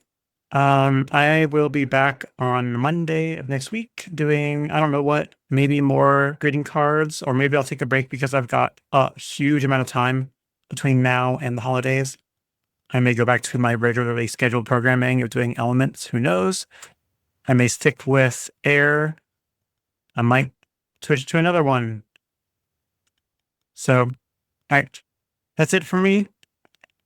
I will be back on Monday of next week doing, I don't know what, maybe more greeting cards, or maybe I'll take a break because I've got a huge amount of time between now and the holidays. I may go back to my regularly scheduled programming of doing elements. Who knows? I may stick with air. I might switch to another one. So, all right. That's it for me.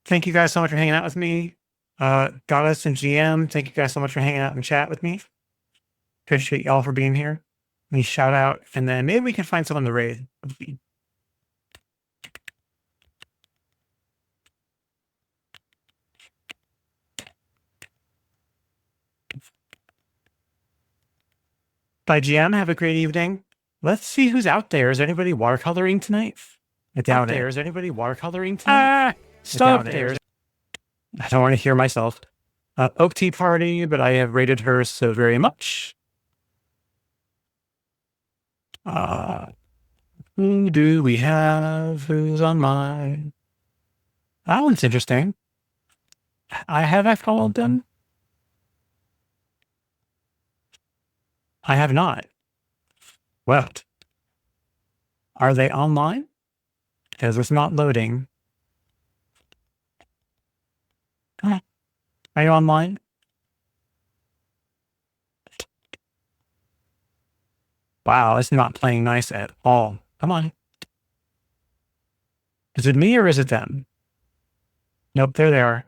Thank you guys so much for hanging out with me. Goddess and GM, thank you guys so much for hanging out and chat with me. Appreciate y'all for being here. Let me shout out, and then maybe we can find someone to raid. Bye, GM. Have a great evening. Let's see who's out there. Is anybody watercoloring tonight? I doubt it. Is anybody watercoloring tonight? Stop there. I don't want to hear myself. Oak Tea Party, but I have rated her so very much. Who do we have? Who's on mine? That one's interesting. I followed them? I have not. Well, are they online? Because it's not loading. Are you online? Wow, it's not playing nice at all. Come on. Is it me or is it them? Nope, there they are.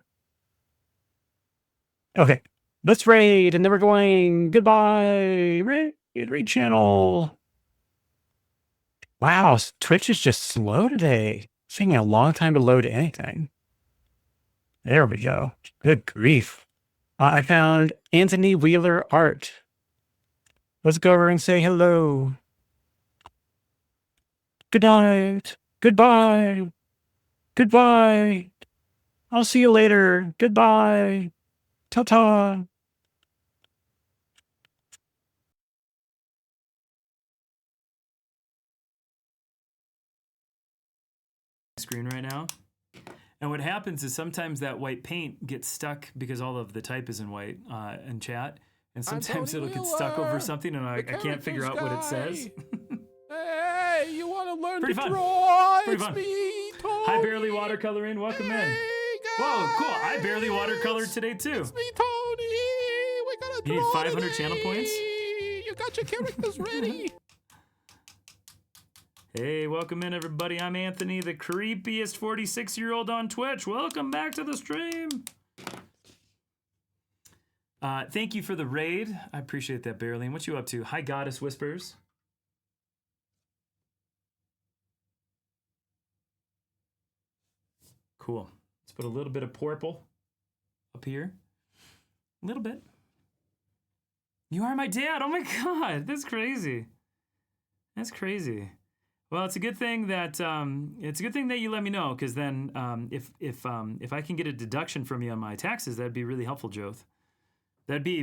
Okay, let's raid, and then we're going. Goodbye, raid channel. Wow, Twitch is just slow today. It's taking a long time to load anything. There we go. Good grief. I found Anthony Wheeler Art. Let's go over and say hello. Good night. Goodbye. Goodbye. I'll see you later. Goodbye. Ta-ta. Screen right now. And what happens is sometimes that white paint gets stuck because all of the type is in white in chat. And sometimes it'll get stuck over something and I can't figure out what it says. Hey, you want to learn Pretty to fun. draw? Pretty It's fun. me, Tony. Hi, Barely Watercoloring. Welcome in. Guys. Whoa, cool. I barely watercolored today, too. It's me, Tony. We gotta You need draw 500 today. channel points? You got your characters ready? Hey, welcome in, everybody. I'm Anthony, the creepiest 46-year-old on Twitch. Welcome back to the stream. Thank you for the raid. I appreciate that, Berlin. What you up to? Hi, Goddess Whispers. Cool. Let's put a little bit of purple up here. A little bit. You are my dad. Oh my God, that's crazy. That's crazy. Well, it's a good thing that you let me know, because then if I can get a deduction from you on my taxes, that'd be really helpful, Joth. That would be